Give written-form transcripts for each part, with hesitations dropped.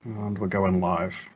And we're going live.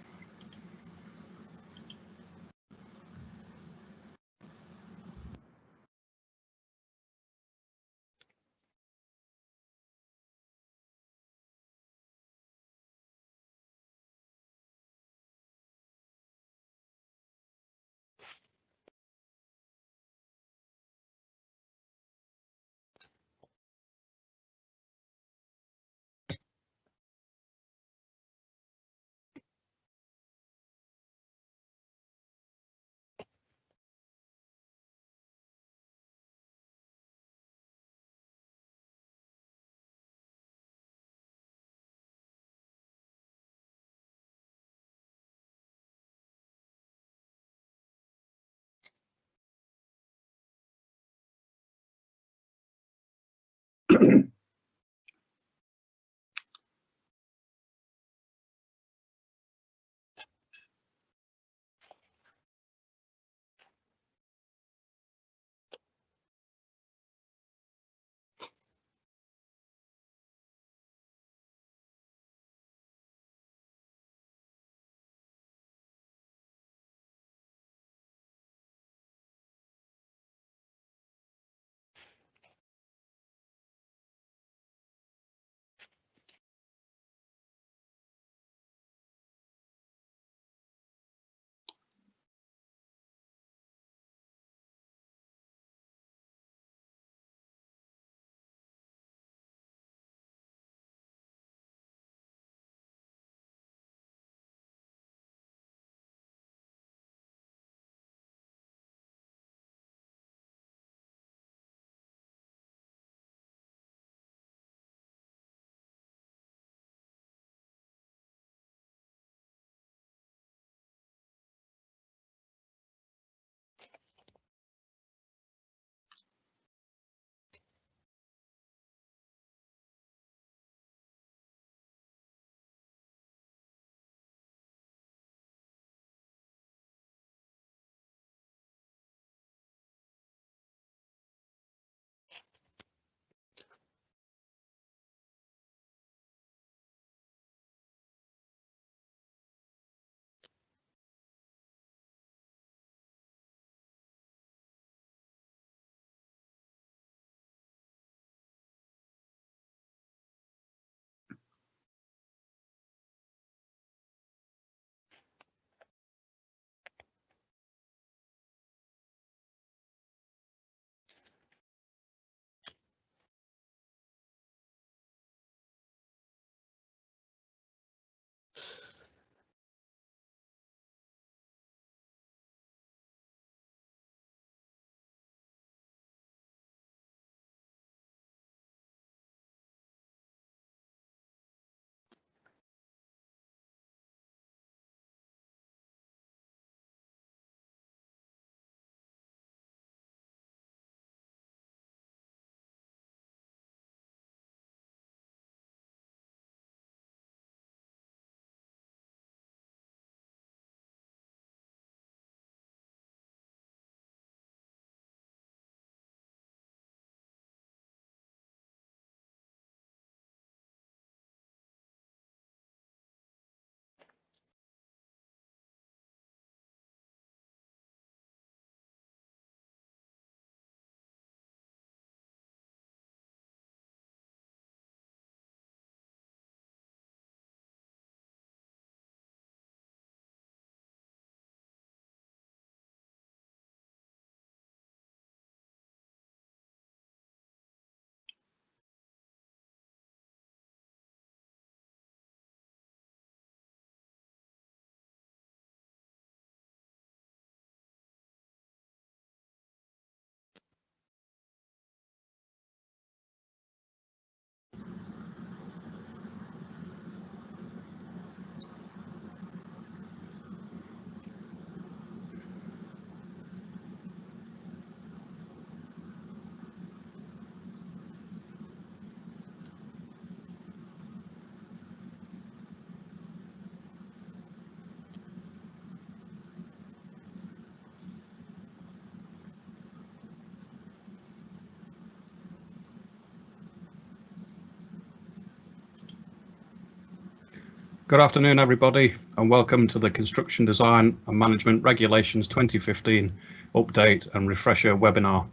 Good afternoon, everybody, and welcome to the Construction Design and Management Regulations 2015 Update and Refresher webinar.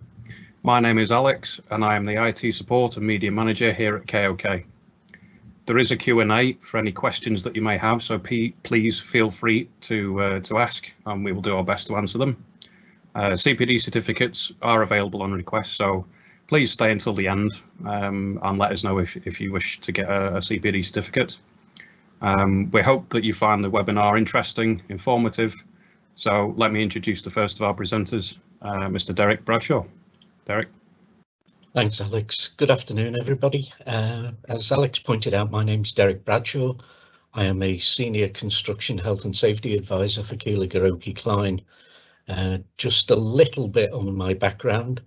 My name is Alex, and I am the IT Support and Media Manager here at KOK. There is a Q&A for any questions that you may have, so please feel free to ask, and we will do our best to answer them. CPD certificates are available on request, so please stay until the end and let us know if you wish to get a CPD certificate. We hope that you find the webinar interesting, informative. So let me introduce the first of our presenters, Mr. Derek Bradshaw. Derek. Thanks, Alex. Good afternoon, everybody. As Alex pointed out, my name's Derek Bradshaw. I am a Senior Construction Health and Safety Advisor for Keilor Gehroke Kline. Just a little bit on my background.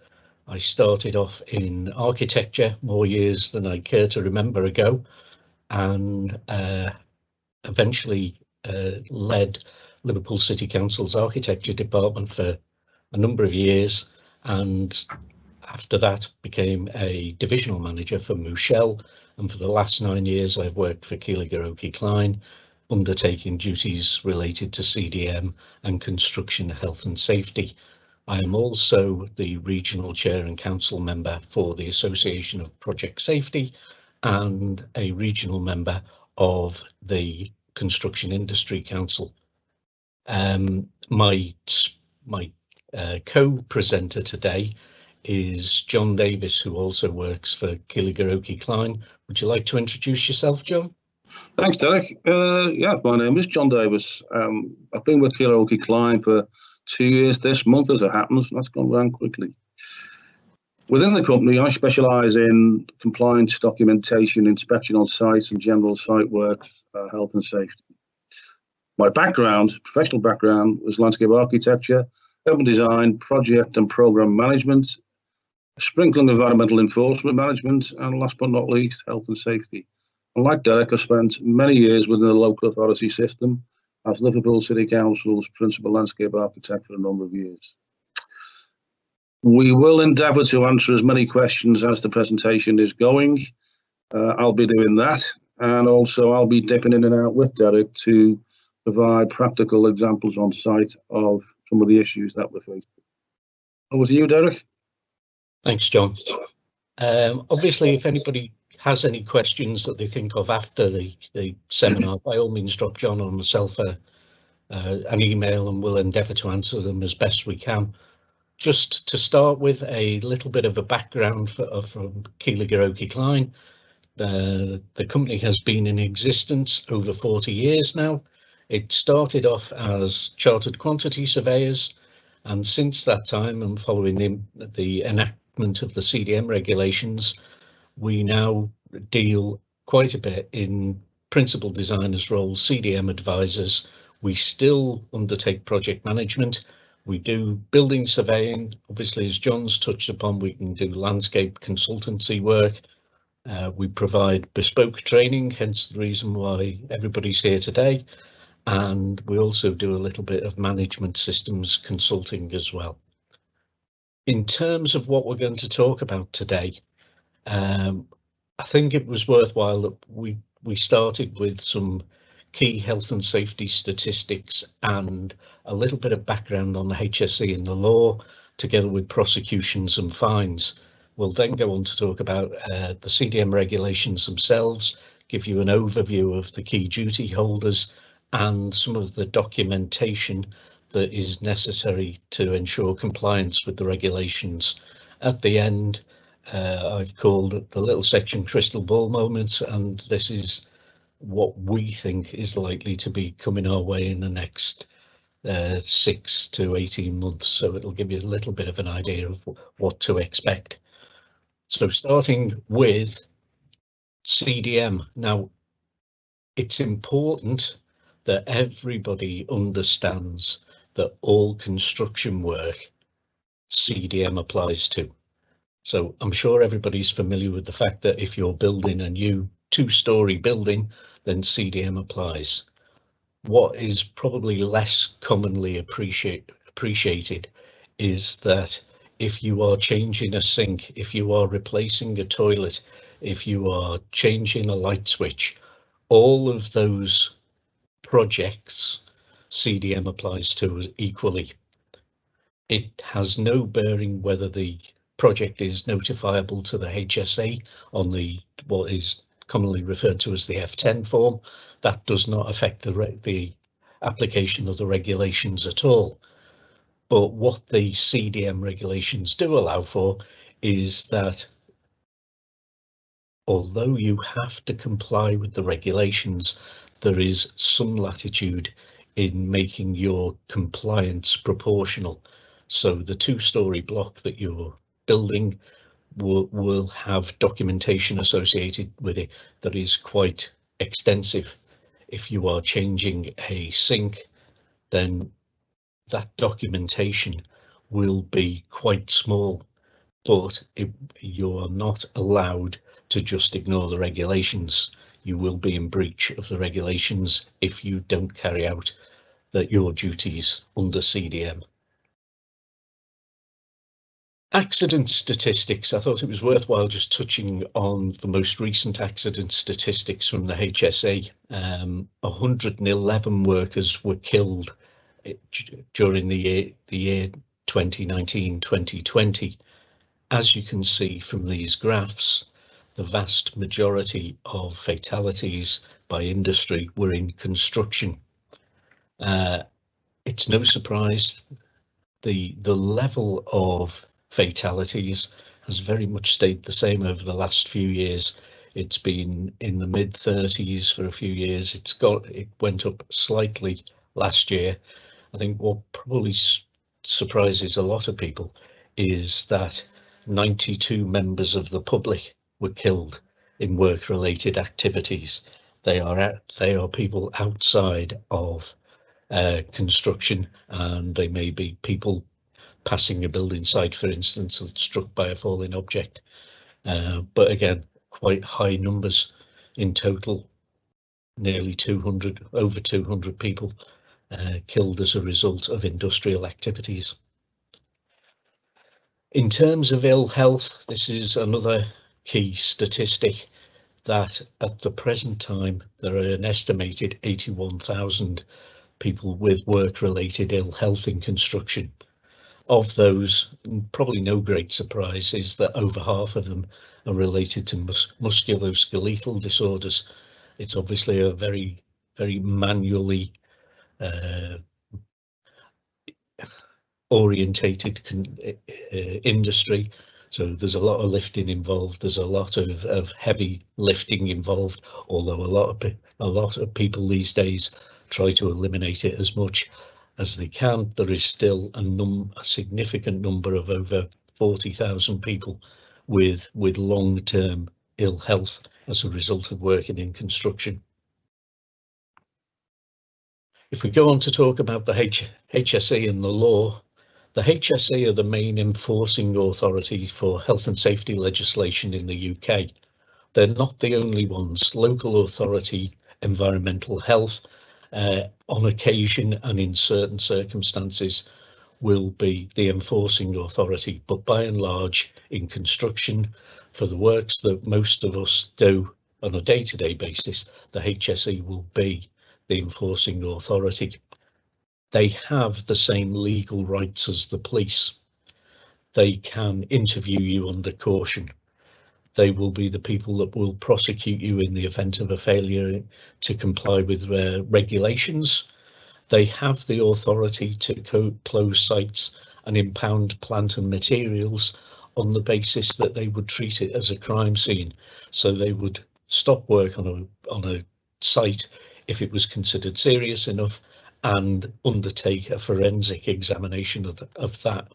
I started off in architecture more years than I care to remember ago, and eventually led Liverpool City Council's architecture department for a number of years, and after that became a divisional manager for Mouchel, and for the last 9 years I've worked for Keilor Gehroke Kline, undertaking duties related to CDM and construction health and safety. I am also the regional chair and council member for the Association of Project Safety and a regional member of the Construction Industry Council. My co-presenter today is John Davis, who also works for Keilor Gehroke Kline. Would you like to introduce yourself, John? Thanks, Derek. Yeah, my name is John Davis. I've been with Keilor Gehroke Kline for 2 years this month, as it happens. That's gone around quickly. Within the company, I specialise in compliance documentation, inspection on sites and general site work, health and safety. My background, professional background, was landscape architecture, urban design, project and programme management, sprinkling environmental enforcement management, and last but not least, health and safety. And like Derek, I spent many years within the local authority system as Liverpool City Council's principal landscape architect for a number of years. We will endeavour to answer as many questions as the presentation is going. I'll be doing that, and also I'll be dipping in and out with Derek to provide practical examples on site of some of the issues that we're facing. Over to you, Derek. Thanks, John. Obviously, if anybody has any questions that they think of after the seminar, by all means drop John or myself an email, and we'll endeavour to answer them as best we can. Just to start with, a little bit of a background from Keilor Gehroke Kline. The company has been in existence over 40 years now. It started off as chartered quantity surveyors, and since that time, and following the enactment of the CDM regulations, we now deal quite a bit in principal designers roles, CDM advisors. We still undertake project management. We do building surveying. Obviously, as John's touched upon, we can do landscape consultancy work. We provide bespoke training, hence the reason why everybody's here today. And we also do a little bit of management systems consulting as well. In terms of what we're going to talk about today, I think it was worthwhile that we started with some key health and safety statistics and a little bit of background on the HSE and the law, together with prosecutions and fines. We'll then go on to talk about the CDM regulations themselves, give you an overview of the key duty holders and some of the documentation that is necessary to ensure compliance with the regulations. At the end, I've called it the little section crystal ball moments, and this is what we think is likely to be coming our way in the next 6 to 18 months. So it'll give you a little bit of an idea of what to expect. So starting with CDM. Now, it's important that everybody understands that all construction work CDM applies to. So I'm sure everybody's familiar with the fact that if you're building a new 2-storey building, then CDM applies. What is probably less commonly appreciated is that if you are changing a sink, if you are replacing a toilet, if you are changing a light switch, all of those projects, CDM applies to equally. It has no bearing whether the project is notifiable to the HSE on the what is commonly referred to as the F10 form. That does not affect the application of the regulations at all. But what the CDM regulations do allow for is that although you have to comply with the regulations, there is some latitude in making your compliance proportional. So the two-storey block that you're building will have documentation associated with it that is quite extensive. If you are changing a sink, then that documentation will be quite small, but you are not allowed to just ignore the regulations. You will be in breach of the regulations if you don't carry out your duties under CDM. Accident statistics. I thought it was worthwhile just touching on the most recent accident statistics from the HSE. 111 workers were killed during the year 2019-2020. As you can see from these graphs, the vast majority of fatalities by industry were in construction. It's no surprise the level of fatalities has very much stayed the same over the last few years. It's been in the mid-30s for a few years. It went up slightly last year. I think what probably surprises a lot of people is that 92 members of the public were killed in work-related activities. They are people outside of construction, and they may be people passing a building site, for instance, that's struck by a falling object. But again, quite high numbers in total. Nearly 200, over 200 people killed as a result of industrial activities. In terms of ill health, this is another key statistic that at the present time there are an estimated 81,000 people with work-related ill health in construction. Of those, probably no great surprise is that over half of them are related to musculoskeletal disorders. It's obviously a very, very manually orientated industry. So there's a lot of lifting involved. There's a lot of heavy lifting involved, although a lot of people these days try to eliminate it as much as they can. There is still a significant number of over 40,000 people with long-term ill health as a result of working in construction. If we go on to talk about the HSE and the law, the HSE are the main enforcing authority for health and safety legislation in the UK. They're not the only ones. Local authority, environmental health, on occasion and in certain circumstances will be the enforcing authority, but by and large in construction, for the works that most of us do on a day-to-day basis, the HSE will be the enforcing authority. They have the same legal rights as the police. They can interview you under caution. They will be the people that will prosecute you in the event of a failure to comply with regulations. They have the authority to close sites and impound plant and materials on the basis that they would treat it as a crime scene. So they would stop work on a site if it was considered serious enough and undertake a forensic examination of that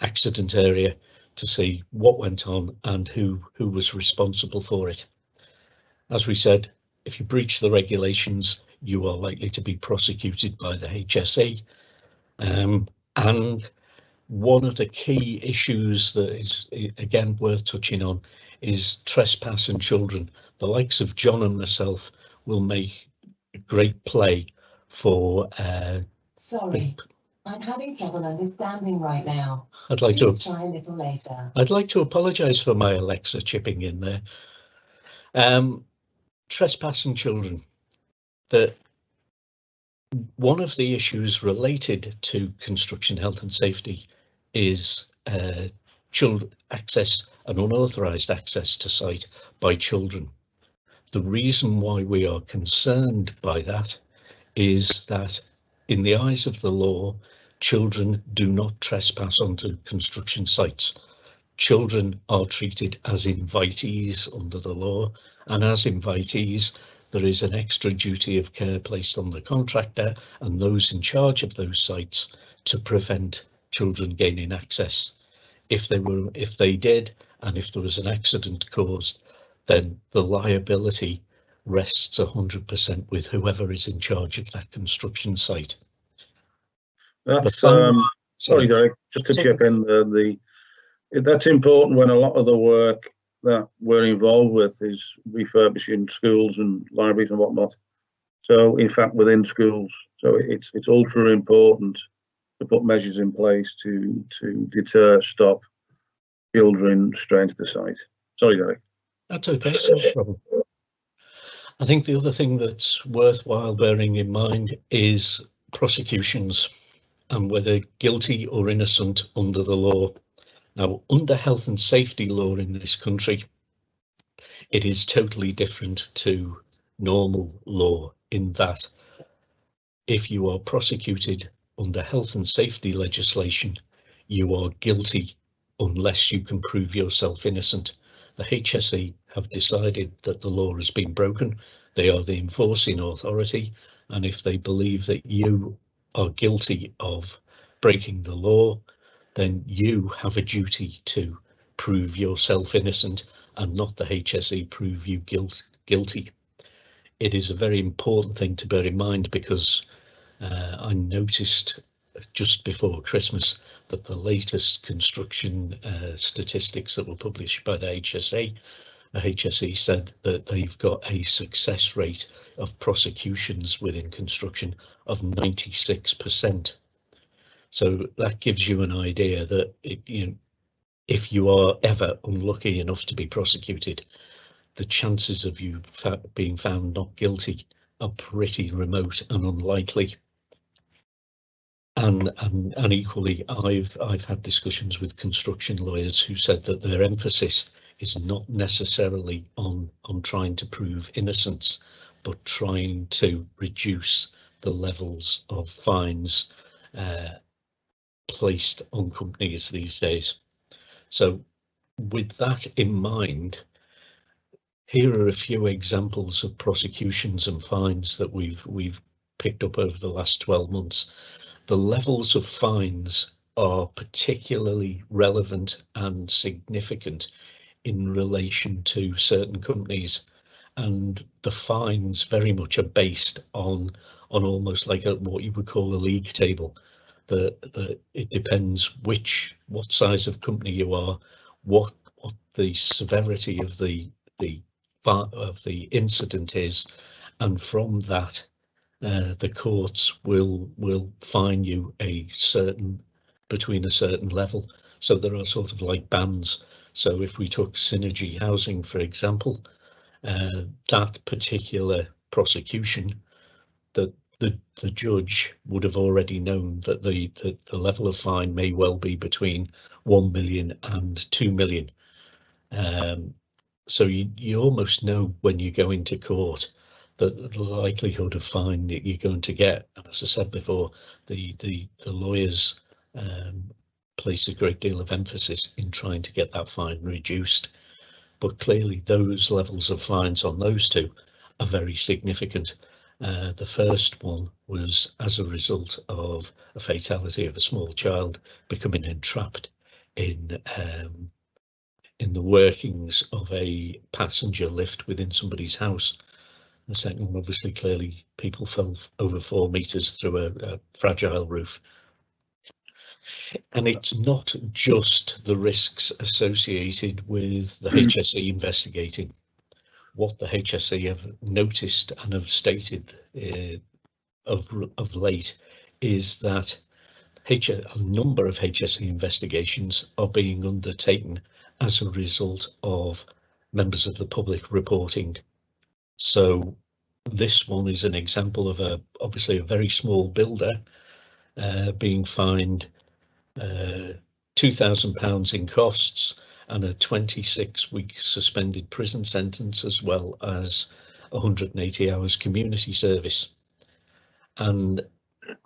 accident area to see what went on and who was responsible for it. As we said, if you breach the regulations, you are likely to be prosecuted by the HSE. And one of the key issues that is, again, worth touching on is trespass and children. The likes of John and myself will make great play for Sorry, I'm having trouble understanding right now. I'd like Please to try a little later. I'd like to apologise for my Alexa chipping in there. Trespass and children. One of the issues related to construction health and safety is children access and unauthorised access to site by children. The reason why we are concerned by that is that in the eyes of the law, children do not trespass onto construction sites. Children are treated as invitees under the law, and as invitees, there is an extra duty of care placed on the contractor and those in charge of those sites to prevent children gaining access. If they did, and if there was an accident caused, then the liability rests 100% with whoever is in charge of that construction site. That's sorry, Derek, just to chip in, that's important when a lot of the work that we're involved with is refurbishing schools and libraries and whatnot. So in fact, within schools, so it's ultra important to put measures in place to deter, stop children straying to the site. Sorry, Derek. That's okay, no problem. I think the other thing that's worthwhile bearing in mind is prosecutions and whether guilty or innocent under the law. Now, under health and safety law in this country, it is totally different to normal law in that if you are prosecuted under health and safety legislation, you are guilty unless you can prove yourself innocent. The HSE have decided that the law has been broken. They are the enforcing authority, and if they believe that you are guilty of breaking the law, then you have a duty to prove yourself innocent and not the HSE prove you guilty. It is a very important thing to bear in mind because I noticed just before Christmas that the latest construction statistics that were published by the HSE said that they've got a success rate of prosecutions within construction of 96%. So that gives you an idea that if you are ever unlucky enough to be prosecuted, the chances of you being found not guilty are pretty remote and unlikely. And equally, I've had discussions with construction lawyers who said that their emphasis is not necessarily on trying to prove innocence, but trying to reduce the levels of fines placed on companies these days. So with that in mind, here are a few examples of prosecutions and fines that we've picked up over the last 12 months. The levels of fines are particularly relevant and significant in relation to certain companies, and the fines very much are based on almost like what you would call a league table. It depends what size of company you are, what the severity of the incident is, and from that the courts will fine you between a certain level. So there are sort of like bands. So if we took Synergy Housing, for example, that particular prosecution, the judge would have already known that the level of fine may well be between 1 million and 2 million. So you almost know when you go into court that the likelihood of fine that you're going to get. And as I said before, the lawyers place a great deal of emphasis in trying to get that fine reduced. But clearly those levels of fines on those two are very significant. The first one was as a result of a fatality of a small child becoming entrapped in the workings of a passenger lift within somebody's house. The second one, obviously, clearly people fell over 4 meters through a fragile roof. And it's not just the risks associated with the HSE investigating. What the HSE have noticed and have stated of late is that a number of HSE investigations are being undertaken as a result of members of the public reporting. So This one is an example of obviously a very small builder being fined £2,000 in costs and a 26-week suspended prison sentence, as well as 180 hours community service. And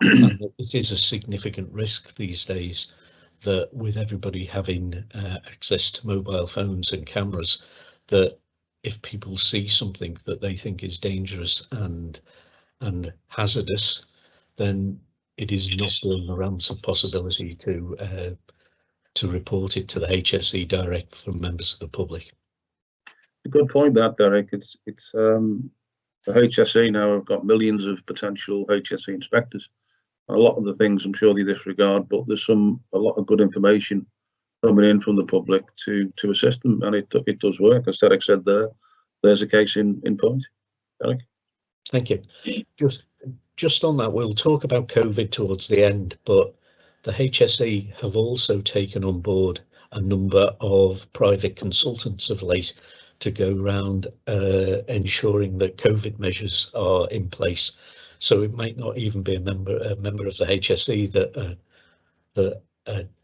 it is a significant risk these days that, with everybody having access to mobile phones and cameras, that if people see something that they think is dangerous and hazardous, then it is not beyond the realms of possibility to report it to the HSE direct from members of the public. A good point, that, Derek. It's the HSE now have got millions of potential HSE inspectors. A lot of the things I'm sure they disregard, but there's a lot of good information coming in from the public to assist them, and it does work. As Derek said, there's a case in point. Derek. Thank you. Just on that, we'll talk about COVID towards the end, but the HSE have also taken on board a number of private consultants of late to go around ensuring that COVID measures are in place. So it might not even be a member of the HSE that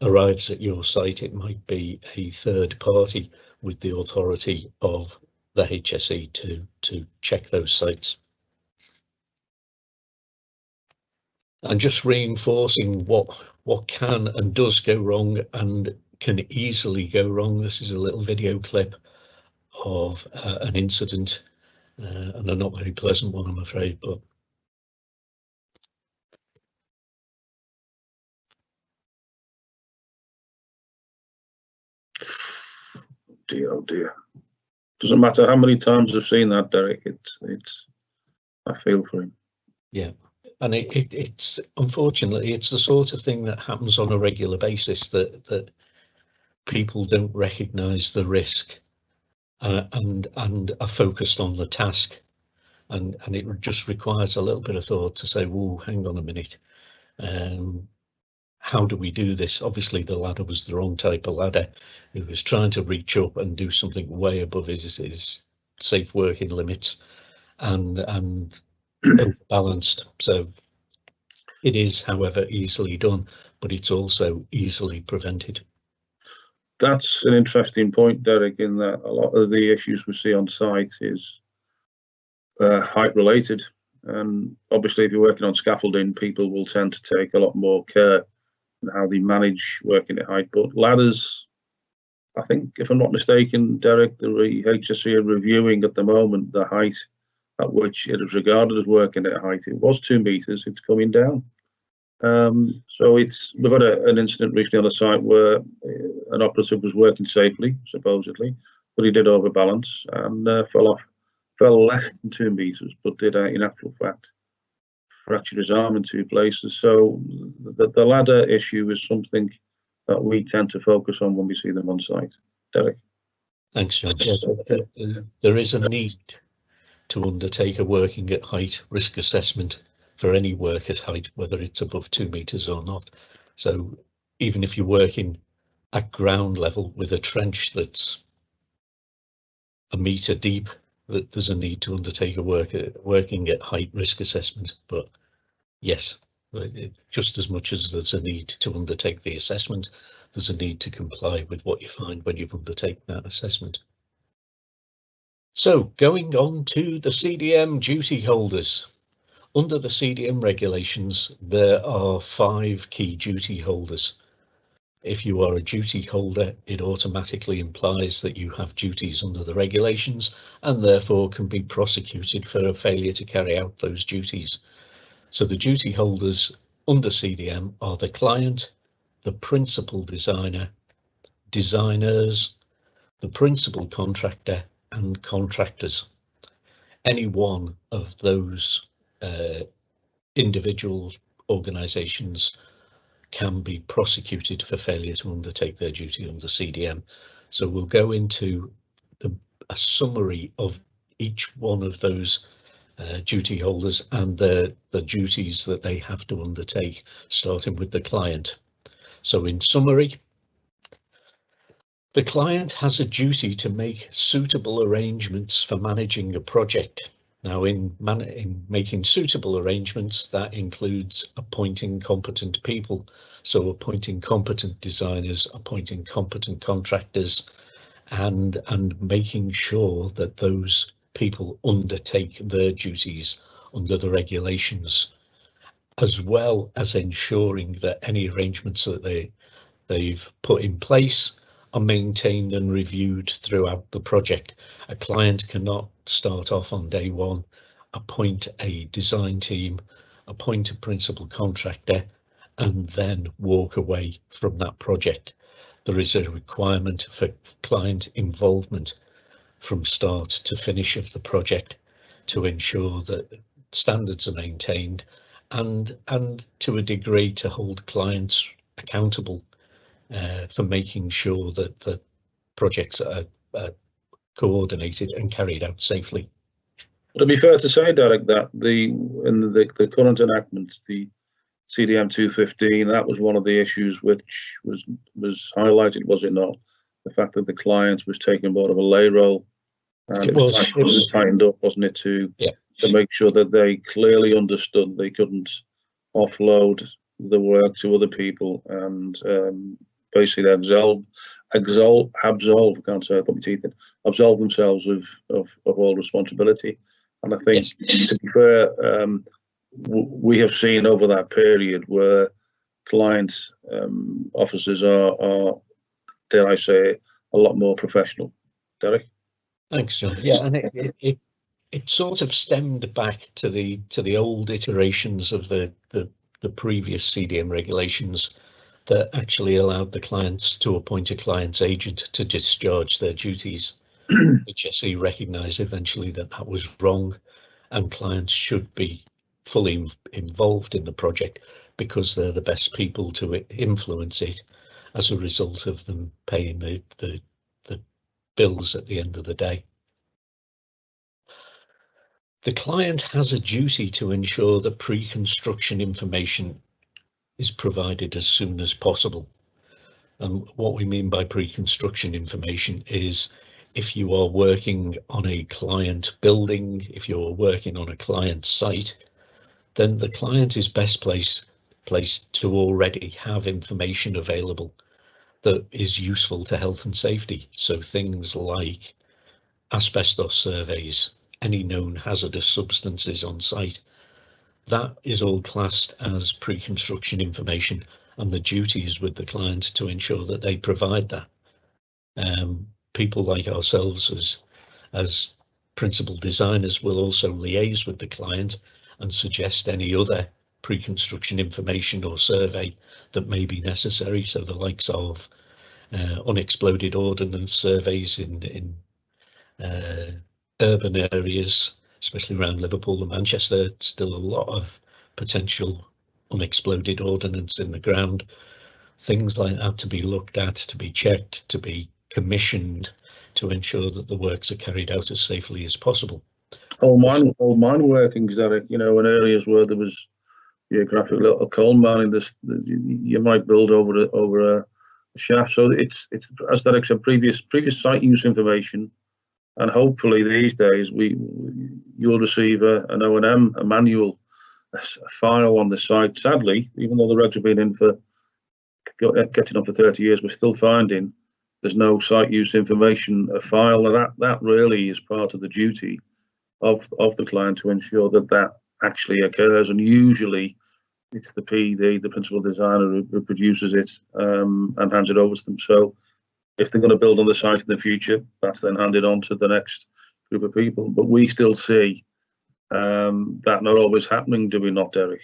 arrives at your site. It might be a third party with the authority of the HSE to check those sites. And just reinforcing what can and does go wrong and can easily go wrong. This is a little video clip of an incident, and a not very pleasant one, I'm afraid, but dear, oh dear. Doesn't matter how many times I've seen that, Derek. I feel for him. Yeah. And it's unfortunately, it's the sort of thing that happens on a regular basis, that people don't recognise the risk and are focused on the task, and it just requires a little bit of thought to say, "Whoa, hang on a minute, how do we do this?" Obviously, the ladder was the wrong type of ladder. He was trying to reach up and do something way above his safe working limits, and overbalanced. So it is, however, easily done, but it's also easily prevented. That's an interesting point, Derek, in that a lot of the issues we see on site is height related. And obviously, if you're working on scaffolding, people will tend to take a lot more care in how they manage working at height. But ladders, I think, if I'm not mistaken, Derek, the HSE are reviewing at the moment the height at which it is regarded as working at height. It was 2 meters, it's coming down. So we've had an incident recently on the site where an operative was working safely, supposedly, but he did overbalance and fell less than 2 meters, but did in actual fact fracture his arm in 2 places. So the ladder issue is something that we tend to focus on when we see them on site. Derek. Thanks, John. There is a need to undertake a working at height risk assessment for any work at height, whether it's above 2 meters or not. So even if you're working at ground level with a trench that's 1 meter deep, that there's a need to undertake a working at height risk assessment. But yes, just as much as there's a need to undertake the assessment, there's a need to comply with what you find when you've undertaken that assessment. So going on to the CDM duty holders. Under the CDM regulations, there are 5 key duty holders. If you are a duty holder, it automatically implies that you have duties under the regulations and therefore can be prosecuted for a failure to carry out those duties. So the duty holders under CDM are the client, the principal designer, designers, the principal contractor, and contractors. Any one of those individual organisations can be prosecuted for failure to undertake their duty under CDM. So we'll go into a summary of each one of those duty holders and the duties that they have to undertake, starting with the client. So in summary, the client has a duty to make suitable arrangements for managing a project Now, in making suitable arrangements, that includes appointing competent people. So appointing competent designers, appointing competent contractors, and making sure that those people undertake their duties under the regulations, as well as ensuring that any arrangements that they've put in place are maintained and reviewed throughout the project. A client cannot start off on day one, appoint a design team, appoint a principal contractor, and then walk away from that project. There is a requirement for client involvement from start to finish of the project to ensure that standards are maintained and to a degree to hold clients accountable for making sure that the projects are coordinated and carried out safely. Would it be fair to say, Derek, that in the current enactment, the CDM 215, that was one of the issues which was highlighted, was it not? The fact that the client was taking more of a lay role, and it was tightened up, wasn't it, to make sure that they clearly understood they couldn't offload the work to other people and basically absolve themselves of all responsibility. And I think, to be fair, we have seen over that period where client officers are, dare I say, a lot more professional. Derek? Thanks, John. Yeah, and it sort of stemmed back to the old iterations of the previous CDM regulations that actually allowed the clients to appoint a client's agent to discharge their duties. HSE recognised eventually that was wrong, and clients should be fully involved in the project because they're the best people to influence it as a result of them paying the bills at the end of the day. The client has a duty to ensure that pre-construction information is provided as soon as possible. And what we mean by pre-construction information is if you are working on a client building, if you're working on a client site, then the client is best placed to already have information available that is useful to health and safety. So things like asbestos surveys, any known hazardous substances on site, that is all classed as pre-construction information, and the duty is with the client to ensure that they provide that. People like ourselves as principal designers will also liaise with the client and suggest any other pre-construction information or survey that may be necessary. So the likes of unexploded ordnance surveys in urban areas, especially around Liverpool and Manchester, still a lot of potential unexploded ordnance in the ground. Things like that to be looked at, to be checked, to be commissioned to ensure that the works are carried out as safely as possible. Old mine workings, Derek, in areas where there was geographic little coal mining, you might build over a shaft. So it's as Derek said, previous site use information, and hopefully these days you'll receive an O&M, a manual, a file on the site. Sadly, even though the regs have been in for getting on for 30 years, we're still finding there's no site use information, a file. That really is part of the duty of the client to ensure that actually occurs, and usually it's the PD, the principal designer, who produces it and hands it over to them. So if they're going to build on the site in the future, that's then handed on to the next group of people. But we still see that not always happening, do we not, Derek?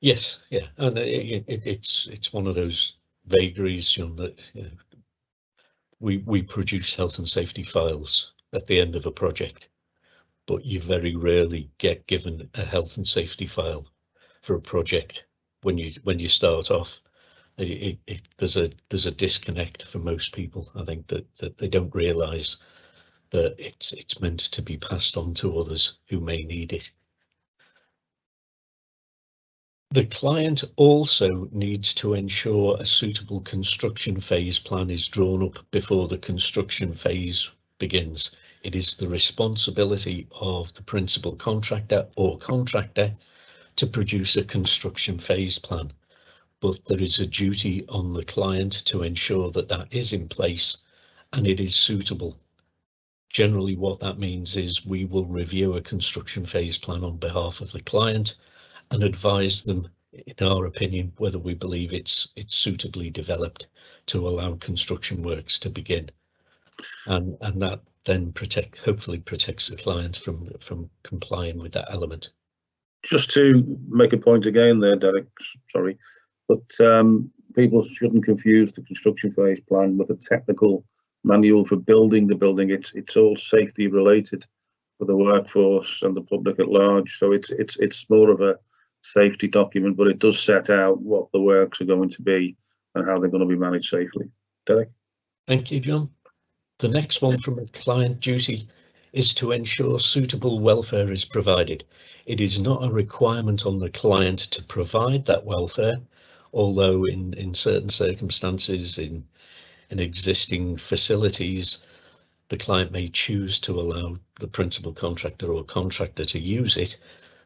Yes, yeah, and it's one of those vagaries, that we produce health and safety files at the end of a project, but you very rarely get given a health and safety file for a project when you start off. There's a disconnect for most people. I think that they don't realise that it's meant to be passed on to others who may need it. The client also needs to ensure a suitable construction phase plan is drawn up before the construction phase begins. It is the responsibility of the principal contractor or contractor to produce a construction phase plan, but there is a duty on the client to ensure that that is in place and it is suitable. Generally, what that means is we will review a construction phase plan on behalf of the client and advise them, in our opinion, whether we believe it's suitably developed to allow construction works to begin. And that then hopefully protects the client from complying with that element. Just to make a point again there, Derek, sorry, but people shouldn't confuse the construction phase plan with a technical manual for building the building. It's all safety related for the workforce and the public at large. So it's more of a safety document, but it does set out what the works are going to be and how they're going to be managed safely. Derek? Thank you, John. The next one from a client duty is to ensure suitable welfare is provided. It is not a requirement on the client to provide that welfare, although in certain circumstances, in existing facilities, the client may choose to allow the principal contractor or contractor to use it.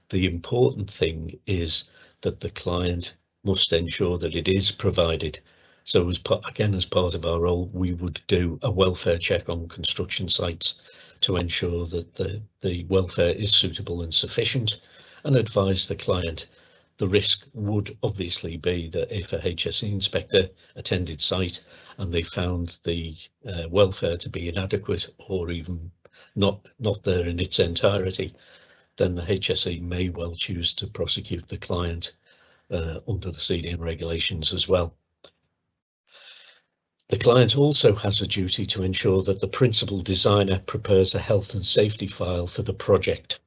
The important thing is that the client must ensure that it is provided. So as part of our role, we would do a welfare check on construction sites to ensure that the welfare is suitable and sufficient, and advise the client. The risk would obviously be that if a HSE inspector attended site and they found the welfare to be inadequate or even not there in its entirety, then the HSE may well choose to prosecute the client under the CDM regulations as well. The client also has a duty to ensure that the principal designer prepares a health and safety file for the project.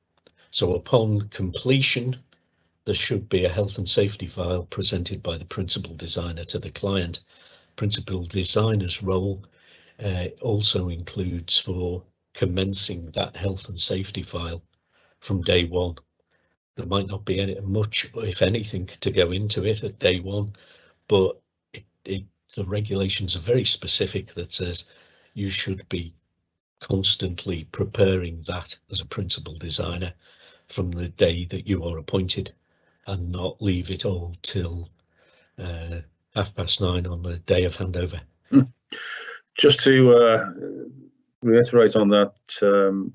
So upon completion, there should be a health and safety file presented by the principal designer to the client. Principal designer's role also includes for commencing that health and safety file from day one. There might not be much, if anything, to go into it at day one, but the regulations are very specific that says you should be constantly preparing that as a principal designer from the day that you are appointed, and not leave it all till 9:30 on the day of handover. Just to reiterate on that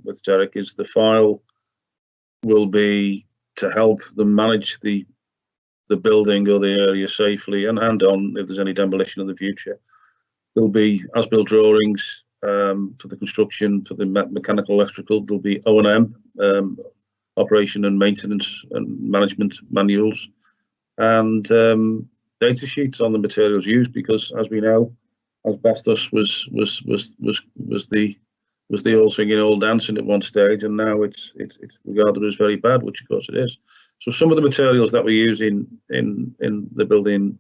with Derek, is the file will be to help them manage the building or the area safely and hand on if there's any demolition in the future. There'll be as-built drawings for the construction, for the mechanical, electrical. There'll be O&M, operation and maintenance and management manuals, and data sheets on the materials used, because as we know, asbestos was the all singing, all dancing at one stage, and now it's regarded as very bad, which of course it is. So some of the materials that we use in the building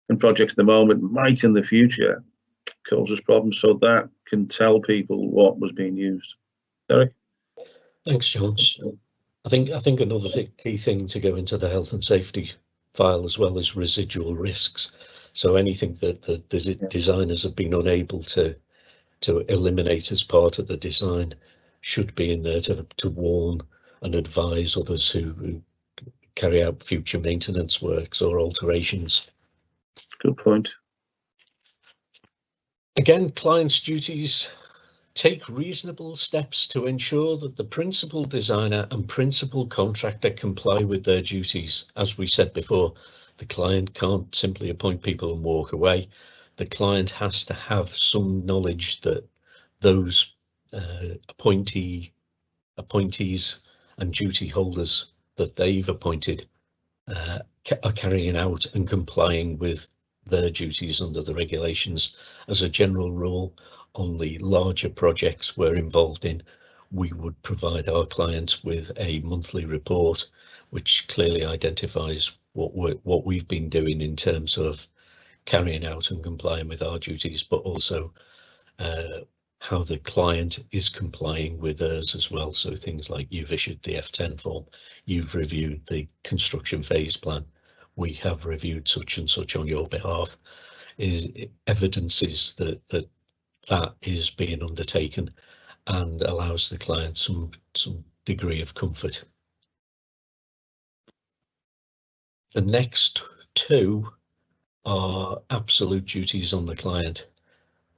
and projects at the moment might in the future cause us problems, so that can tell people what was being used. Derek? Thanks, John. I think another key thing to go into the health and safety file as well is residual risks. So anything that the designers have been unable to eliminate as part of the design should be in there to warn and advise others who carry out future maintenance works or alterations. Good point. Again, clients' duties: take reasonable steps to ensure that the principal designer and principal contractor comply with their duties. As we said before, the client can't simply appoint people and walk away. The client has to have some knowledge that those appointees and duty holders that they've appointed are carrying out and complying with their duties under the regulations. As a general rule, on the larger projects we're involved in, we would provide our clients with a monthly report which clearly identifies what we've been doing in terms of carrying out and complying with our duties, but also how the client is complying with theirs as well. So things like, you've issued the F10 form, you've reviewed the construction phase plan, we have reviewed such and such on your behalf, is evidences that is being undertaken, and allows the client some degree of comfort. The next two are absolute duties on the client.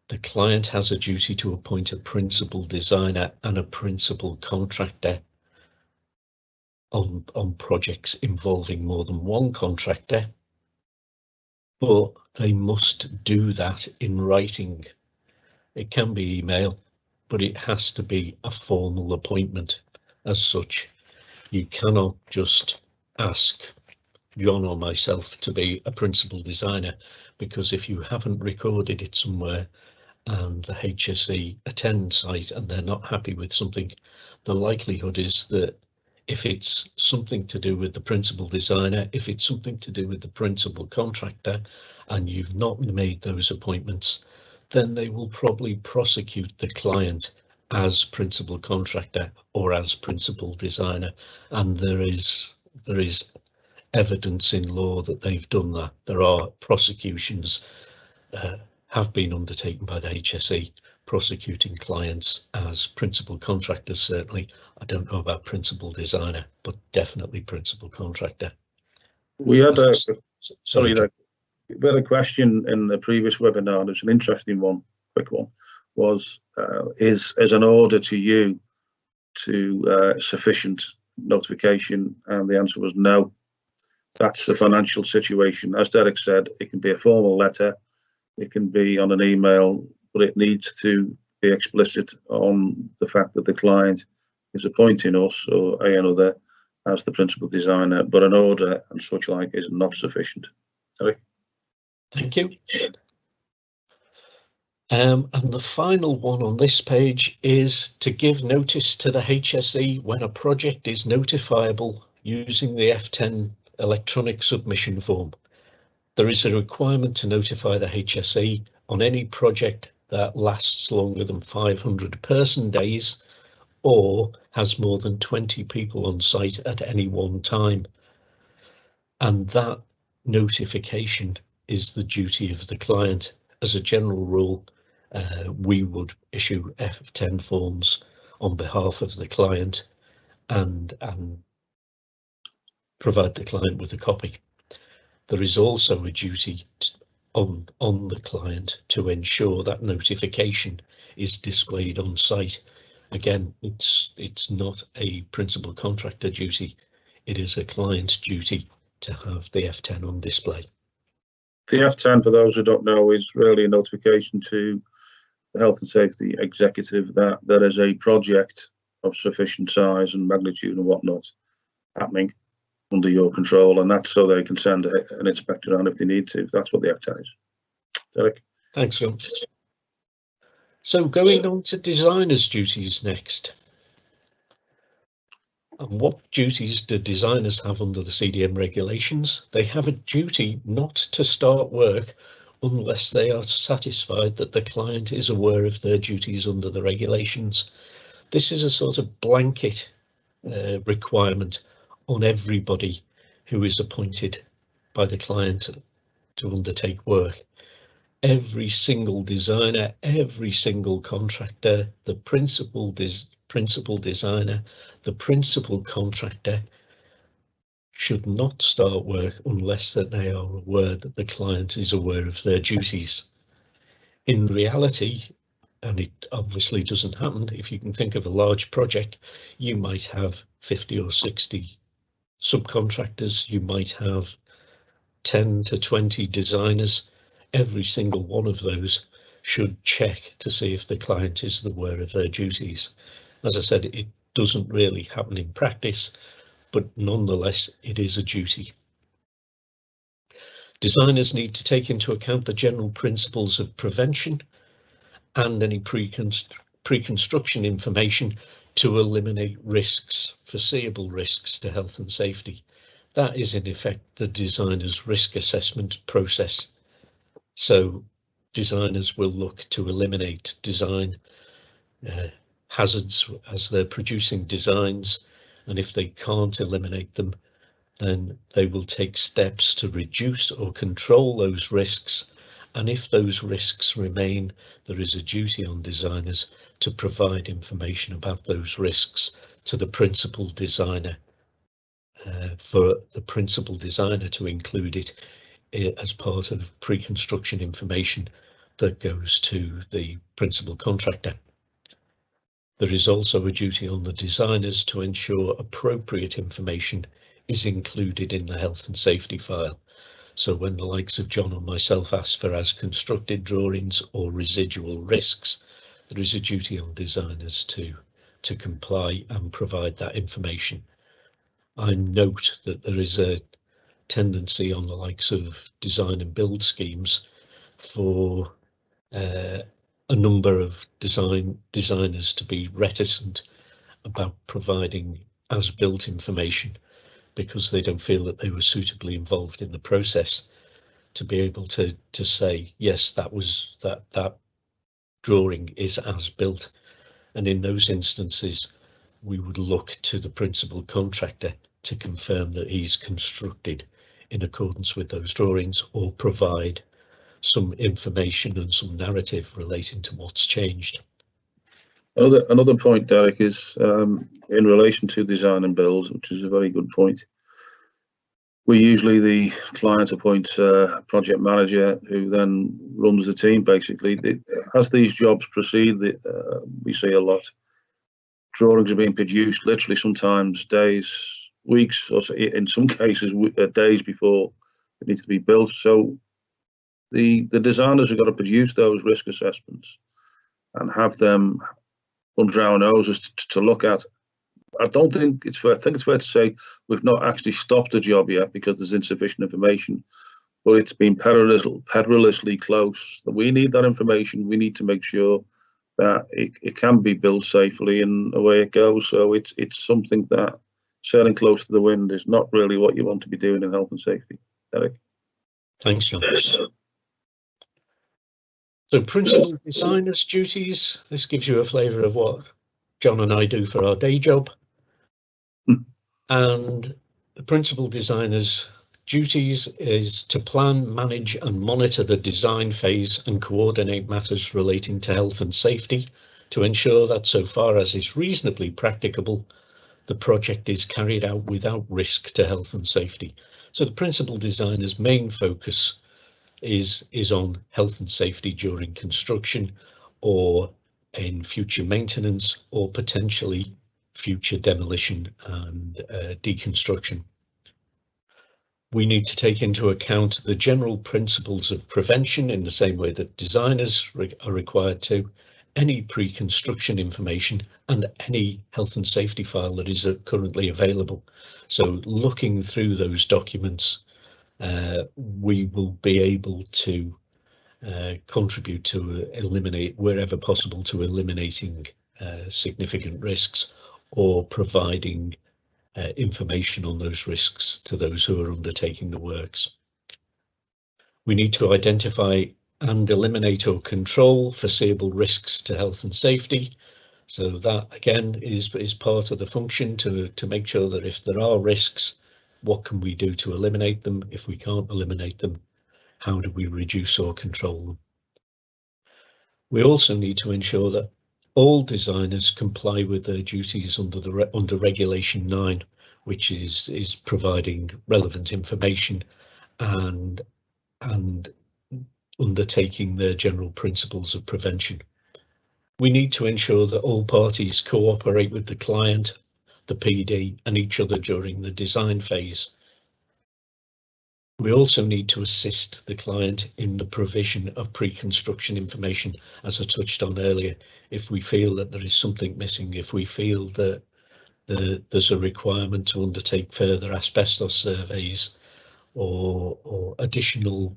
The client has a duty to appoint a principal designer and a principal contractor on projects involving more than one contractor, but they must do that in writing. It can be email, but it has to be a formal appointment as such. You cannot just ask John or myself to be a principal designer, because if you haven't recorded it somewhere and the HSE attend site and they're not happy with something, the likelihood is that if it's something to do with the principal designer, if it's something to do with the principal contractor, and you've not made those appointments, then they will probably prosecute the client as principal contractor or as principal designer. And there is evidence in law that they've done that. There are prosecutions have been undertaken by the HSE prosecuting clients as principal contractors. Certainly, I don't know about principal designer, but definitely principal contractor. We had a we had a question in the previous webinar. There's an interesting one, quick one, was is an order to you to sufficient notification? And the answer was no. That's the financial situation. As Derek said, it can be a formal letter, it can be on an email, but it needs to be explicit on the fact that the client is appointing us or another as the principal designer, but an order and such like is not sufficient. Derek? Thank you. And the final one on this page is to give notice to the HSE when a project is notifiable using the F10 electronic submission form. There is a requirement to notify the HSE on any project that lasts longer than 500 person days or has more than 20 people on site at any one time. And that notification is the duty of the client. As a general rule, we would issue F10 forms on behalf of the client and provide the client with a copy. There is also a duty on the client to ensure that notification is displayed on site. Again, it's not a principal contractor duty, it is a client's duty to have the F10 on display. The F10, for those who don't know, is really a notification to the health and safety executive that there is a project of sufficient size and magnitude and whatnot happening under your control, and that's so they can send an inspector on if they need to. That's what the F10 is. Derek? Thanks, Phil. So going on to designers' duties next. And what duties do designers have under the CDM regulations? They have a duty not to start work unless they are satisfied that the client is aware of their duties under the regulations. This is a sort of blanket requirement on everybody who is appointed by the client to undertake work. Every single designer, every single contractor, the principal designer, the principal contractor should not start work unless that they are aware that the client is aware of their duties. In reality, and it obviously doesn't happen, if you can think of a large project, you might have 50 or 60 subcontractors, you might have 10 to 20 designers. Every single one of those should check to see if the client is aware of their duties. As I said, it doesn't really happen in practice, but nonetheless, it is a duty. Designers need to take into account the general principles of prevention and any pre-construction information to eliminate risks, foreseeable risks to health and safety. That is in effect the designer's risk assessment process. So designers will look to eliminate design hazards as they're producing designs, and if they can't eliminate them, then they will take steps to reduce or control those risks And if those risks remain, there is a duty on designers to provide information about those risks to the principal designer, for the principal designer to include it as part of pre-construction information that goes to the principal contractor. There is also a duty on the designers to ensure appropriate information is included in the health and safety file. So when the likes of John and myself ask for as constructed drawings or residual risks, there is a duty on designers to comply and provide that information. I note that there is a tendency on the likes of design and build schemes for a number of designers to be reticent about providing as-built information because they don't feel that they were suitably involved in the process to be able to say, yes, that drawing is as built. And in those instances, we would look to the principal contractor to confirm that he's constructed in accordance with those drawings or provide some information and some narrative relating to what's changed. Another point, Derek, is in relation to design and build, which is a very good point. The client appoints a project manager who then runs the team, basically. As these jobs proceed, we see a lot. Drawings are being produced literally sometimes days, weeks, or in some cases days before it needs to be built. So the designers have got to produce those risk assessments and have them under our noses to look at. I don't think it's fair. I think it's fair to say we've not actually stopped the job yet because there's insufficient information, but it's been perilously close. We need that information. We need to make sure that it can be built safely, and away it goes. So it's something that sailing close to the wind is not really what you want to be doing in health and safety. Eric. Thanks, John. So principal designers' duties. This gives you a flavour of what John and I do for our day job. And the principal designer's duties is to plan, manage and monitor the design phase and coordinate matters relating to health and safety to ensure that so far as is reasonably practicable, the project is carried out without risk to health and safety. So the principal designer's main focus is on health and safety during construction or in future maintenance or potentially future demolition and deconstruction. We need to take into account the general principles of prevention in the same way that designers are required to, any pre-construction information and any health and safety file that is currently available. So looking through those documents, we will be able to contribute to eliminate, wherever possible, to eliminating significant risks or providing information on those risks to those who are undertaking the works. We need to identify and eliminate or control foreseeable risks to health and safety. So that again is part of the function to make sure that if there are risks, what can we do to eliminate them? If we can't eliminate them, how do we reduce or control them? We also need to ensure that all designers comply with their duties under Regulation 9, which is providing relevant information and undertaking their general principles of prevention. We need to ensure that all parties cooperate with the client, the PD and each other during the design phase. We also need to assist the client in the provision of pre-construction information, as I touched on earlier. If we feel that there is something missing, if we feel that there's a requirement to undertake further asbestos surveys or additional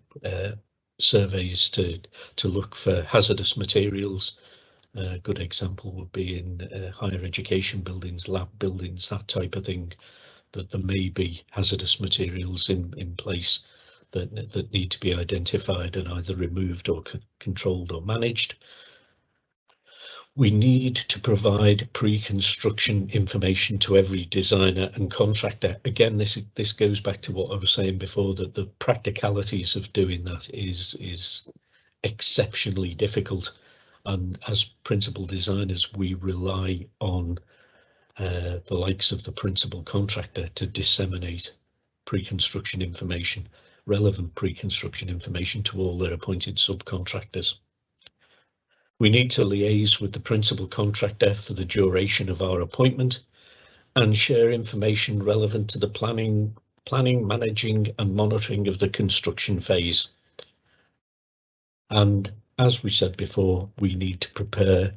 surveys to look for hazardous materials. A good example would be in higher education buildings, lab buildings, that type of thing, that there may be hazardous materials in place that need to be identified and either removed or controlled or managed. We need to provide pre-construction information to every designer and contractor. Again, this goes back to what I was saying before, that the practicalities of doing that is exceptionally difficult, and as principal designers we rely on the likes of the principal contractor to disseminate pre-construction information, relevant pre-construction information to all their appointed subcontractors. We need to liaise with the principal contractor for the duration of our appointment and share information relevant to the planning, managing and monitoring of the construction phase. And as we said before, we need to prepare,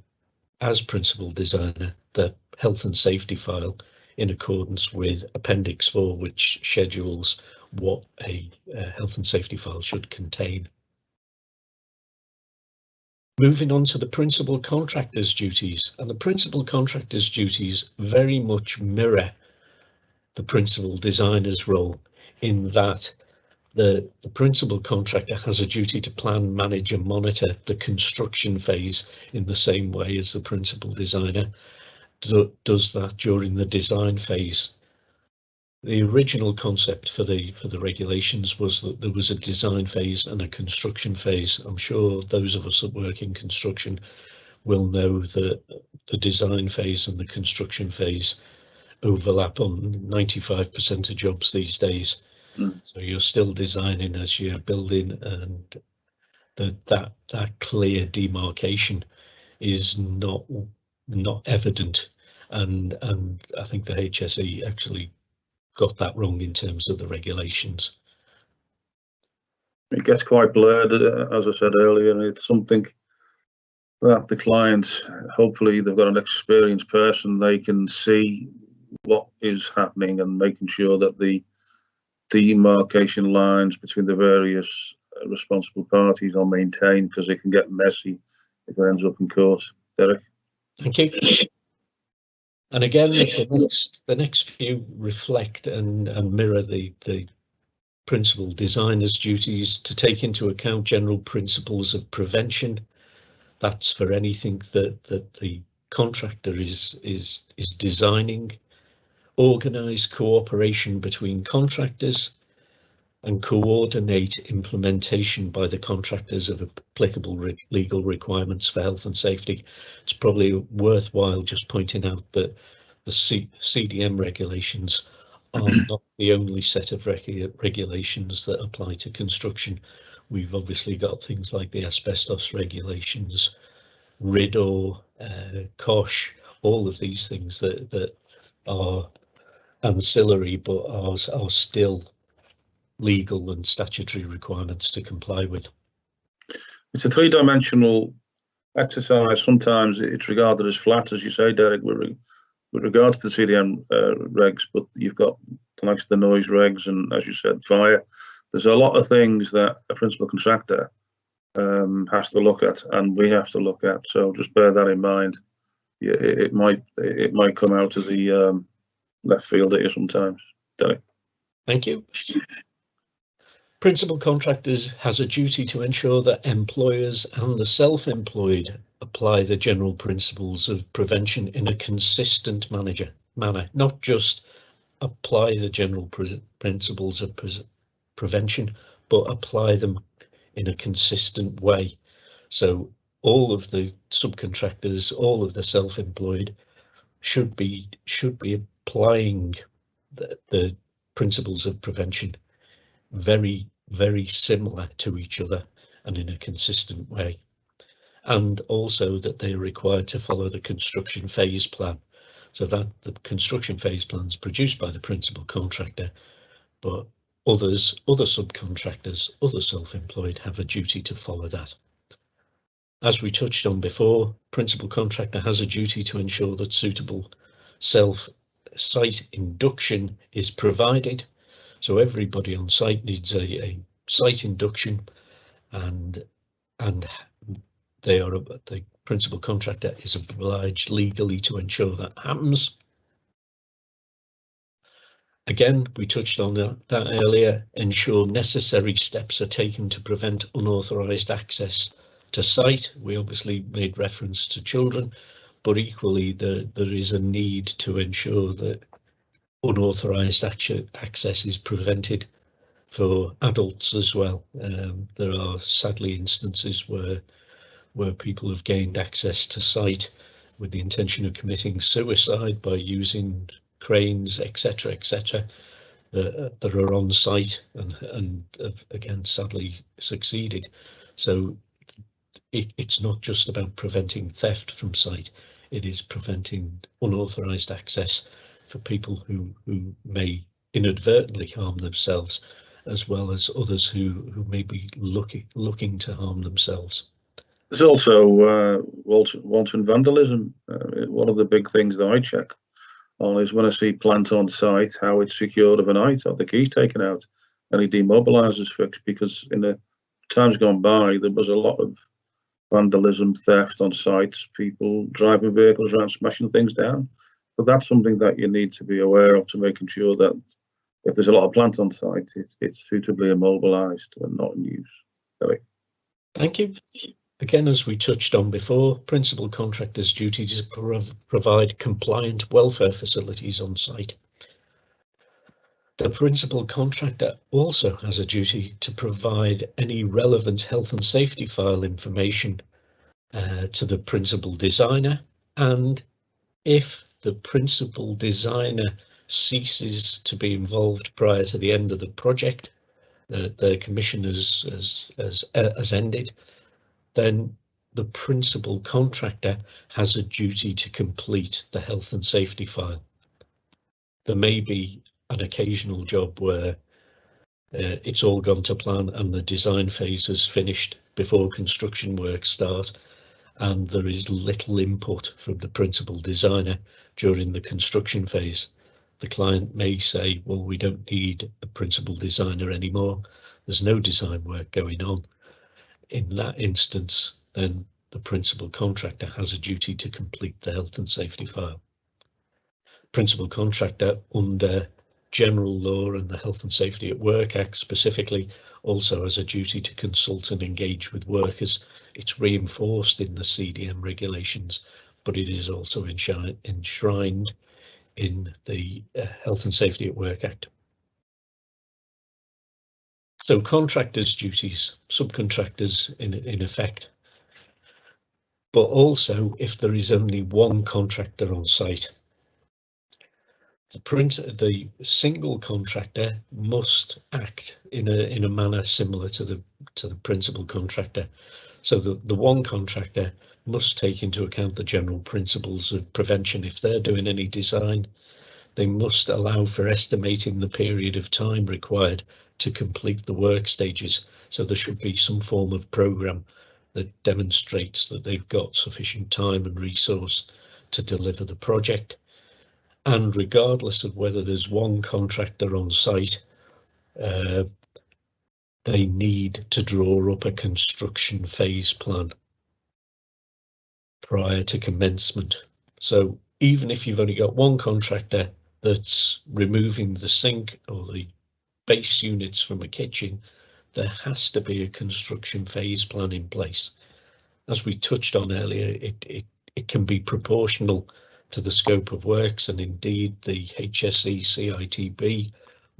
as principal designer, the health and safety file in accordance with Appendix 4, which schedules what a health and safety file should contain. Moving on to the principal contractor's duties, and the principal contractor's duties very much mirror the principal designer's role, in that the principal contractor has a duty to plan, manage and monitor the construction phase in the same way as the principal designer does that during the design phase. The original concept for the regulations was that there was a design phase and a construction phase. I'm sure those of us that work in construction will know that the design phase and the construction phase overlap on 95% of jobs these days. So you're still designing as you're building, and that clear demarcation is not evident, and I think the HSE actually got that wrong in terms of the regulations. It gets quite blurred, as I said earlier, and it's something that the clients, hopefully they've got an experienced person, they can see what is happening and making sure that the demarcation lines between the various responsible parties are maintained, because it can get messy if it ends up in court. Derek? Thank you. And again, the next few reflect and mirror the principal designer's duties to take into account general principles of prevention. That's for anything that the contractor is designing. Organise cooperation between contractors and coordinate implementation by the contractors of applicable legal requirements for health and safety. It's probably worthwhile just pointing out that the CDM regulations are not the only set of regulations that apply to construction. We've obviously got things like the asbestos regulations, RIDDOR, COSH, all of these things that are ancillary but are still legal and statutory requirements to comply with. It's a three-dimensional exercise. Sometimes it's regarded as flat, as you say, Derek, with regards to the CDM regs, but you've got the likes of the noise regs and, as you said, fire. There's a lot of things that a principal contractor has to look at, and we have to look at. So just bear that in mind. Yeah, it might come out of the left field here sometimes. Derek. Thank you. Principal contractors has a duty to ensure that employers and the self-employed apply the general principles of prevention in a consistent manner, not just apply the general principles of prevention, but apply them in a consistent way. So all of the subcontractors, all of the self-employed should be applying the principles of prevention very, very similar to each other and in a consistent way. And also that they are required to follow the construction phase plan, so that the construction phase plan is produced by the principal contractor, but other subcontractors, other self-employed have a duty to follow that. As we touched on before, principal contractor has a duty to ensure that suitable site induction is provided. So everybody on site needs a site induction, and the principal contractor is obliged legally to ensure that happens. Again, we touched on that earlier. Ensure necessary steps are taken to prevent unauthorised access to site. We obviously made reference to children, but equally there is a need to ensure that unauthorised access is prevented for adults as well. There are sadly instances where people have gained access to site with the intention of committing suicide by using cranes, etc., etc., that are on site and have again sadly succeeded. So it's not just about preventing theft from site, it is preventing unauthorized access for people who may inadvertently harm themselves, as well as others who may be looking to harm themselves. There's also wanton vandalism. One of the big things that I check on is when I see plant on site, how it's secured overnight, have the keys taken out, any demobilizers fixed, because in the times gone by, there was a lot of vandalism, theft on sites, people driving vehicles around, smashing things down. So that's something that you need to be aware of, to making sure that if there's a lot of plant on site, it's suitably immobilized and not in use. Sorry. Thank you. Again, as we touched on before, principal contractor's duty is to provide compliant welfare facilities on site. The principal contractor also has a duty to provide any relevant health and safety file information to the principal designer, and if the principal designer ceases to be involved prior to the end of the project, the commission has ended, then the principal contractor has a duty to complete the health and safety file. There may be an occasional job where it's all gone to plan and the design phase is finished before construction work start, and there is little input from the principal designer during the construction phase. The client may say, well, we don't need a principal designer anymore, there's no design work going on. In that instance, then the principal contractor has a duty to complete the health and safety file. Principal contractor under general law and the Health and Safety at Work Act specifically also has a duty to consult and engage with workers. It's reinforced in the CDM regulations, but it is also enshrined in the Health and Safety at Work Act. So contractors' duties, subcontractors in effect, but also if there is only one contractor on site, the single contractor must act in a manner similar to the principal contractor. So the one contractor must take into account the general principles of prevention. If they're doing any design, they must allow for estimating the period of time required to complete the work stages. So there should be some form of program that demonstrates that they've got sufficient time and resource to deliver the project. And regardless of whether there's one contractor on site, they need to draw up a construction phase plan prior to commencement. So even if you've only got one contractor that's removing the sink or the base units from a kitchen, there has to be a construction phase plan in place. As we touched on earlier, it can be proportional to the scope of works, and indeed the HSE CITB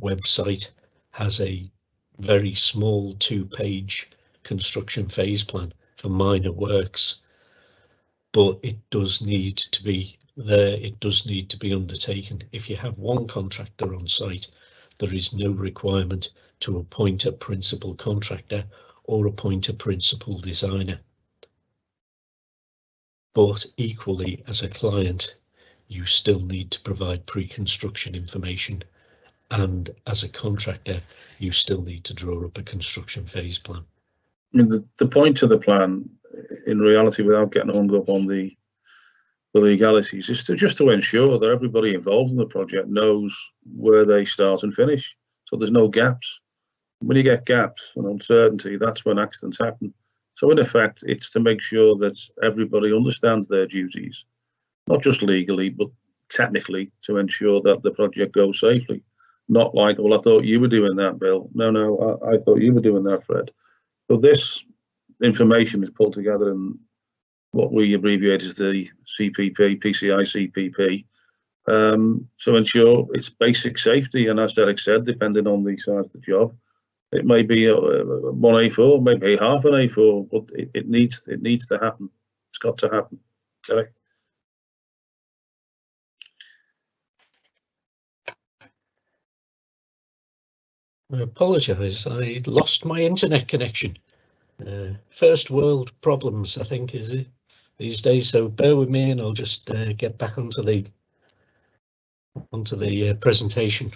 website has a very small 2-page construction phase plan for minor works, but it does need to be there, it does need to be undertaken. If you have one contractor on site, there is no requirement to appoint a principal contractor or appoint a principal designer. But equally, as a client, you still need to provide pre-construction information, and as a contractor, you still need to draw up a construction phase plan. I mean, the point of the plan, in reality, without getting hung up on the legalities, is just to ensure that everybody involved in the project knows where they start and finish, so there's no gaps. When you get gaps and uncertainty, that's when accidents happen. So in effect, it's to make sure that everybody understands their duties, not just legally, but technically, to ensure that the project goes safely. Not like, well, I thought you were doing that, Bill. No, I thought you were doing that, Fred. So this information is pulled together in what we abbreviate as the CPP, PCI CPP, to ensure it's basic safety. And as Derek said, depending on the size of the job, It may be one A4, maybe half an A4, but it needs to happen. It's got to happen. Derek? I apologise, I lost my internet connection. First world problems, I think, is it these days. So bear with me, and I'll just get back onto the presentation.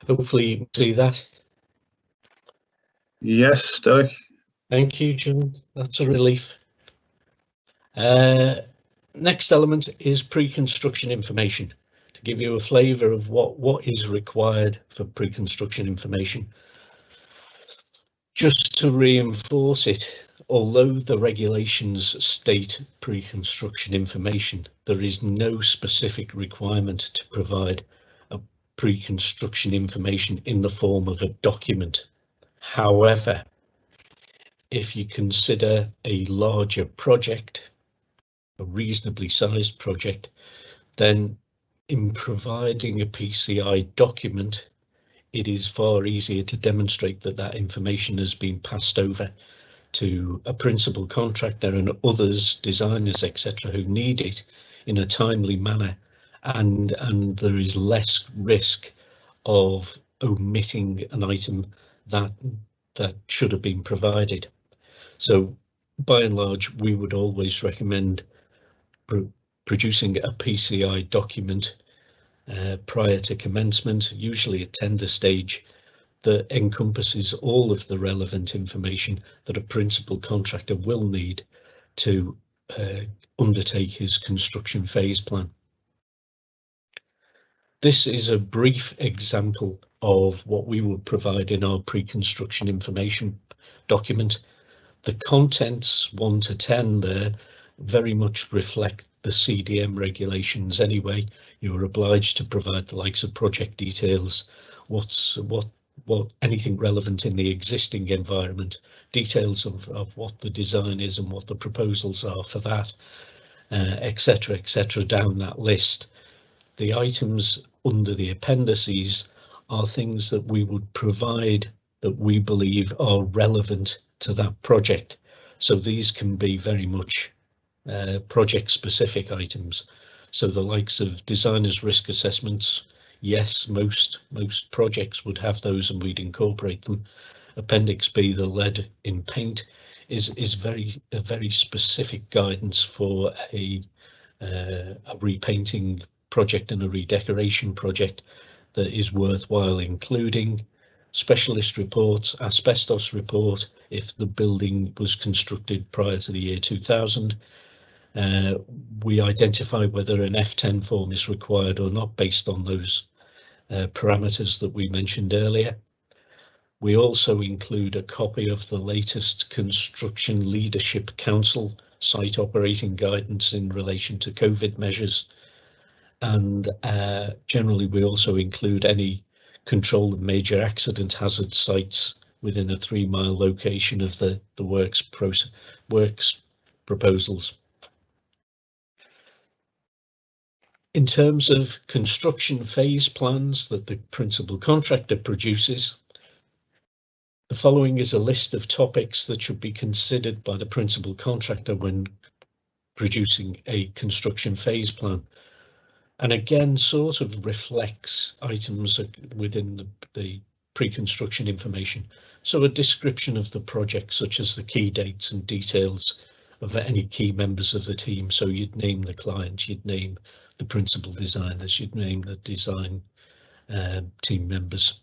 Hopefully you can see that. Yes, Derek. Thank you, John. That's a relief. Next element is pre-construction information. To give you a flavour of what is required for pre-construction information. Just to reinforce it, although the regulations state pre-construction information, there is no specific requirement to provide a pre-construction information in the form of a document. However, if you consider a larger project, a reasonably sized project, then in providing a PCI document, it is far easier to demonstrate that that information has been passed over to a principal contractor and others, designers, etc., who need it in a timely manner, and there is less risk of omitting an item that should have been provided. So by and large, we would always recommend producing a PCI document prior to commencement, usually at tender stage, that encompasses all of the relevant information that a principal contractor will need to undertake his construction phase plan. This is a brief example of what we will provide in our pre-construction information document. The contents 1 to 10 there very much reflect the CDM regulations anyway. You're obliged to provide the likes of project details, what anything relevant in the existing environment, details of what the design is and what the proposals are for that, etc., down that list. The items under the appendices are things that we would provide that we believe are relevant to that project. So these can be very much project specific items. So the likes of designers' risk assessments, yes, most projects would have those and we'd incorporate them. Appendix B, the lead in paint, is a very specific guidance for a repainting project and a redecoration project that is worthwhile including. Specialist reports, asbestos report if the building was constructed prior to the year 2000. We identify whether an F10 form is required or not based on those parameters that we mentioned earlier. We also include a copy of the latest Construction Leadership Council site operating guidance in relation to COVID measures. And generally, we also include any control of major accident hazard sites within a 3-mile location of the works proposals. In terms of construction phase plans that the principal contractor produces, the following is a list of topics that should be considered by the principal contractor when producing a construction phase plan. And again, sort of reflects items within the pre-construction information. So a description of the project, such as the key dates and details of any key members of the team. So you'd name the client, you'd name the principal designers, you'd name the design team members.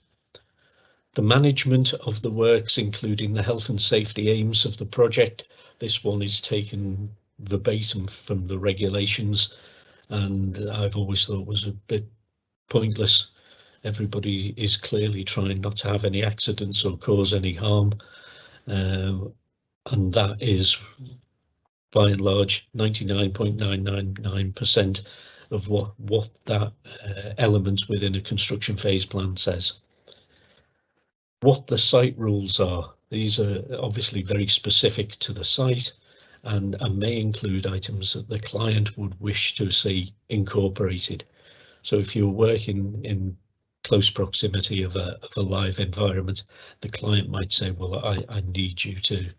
The management of the works, including the health and safety aims of the project. This one is taken verbatim from the regulations, and I've always thought was a bit pointless. Everybody is clearly trying not to have any accidents or cause any harm, and that is by and large 99.999% of what that element within a construction phase plan says. What the site rules are, these are obviously very specific to the site and may include items that the client would wish to see incorporated. So if you're working in close proximity of a live environment, the client might say, well, I need you to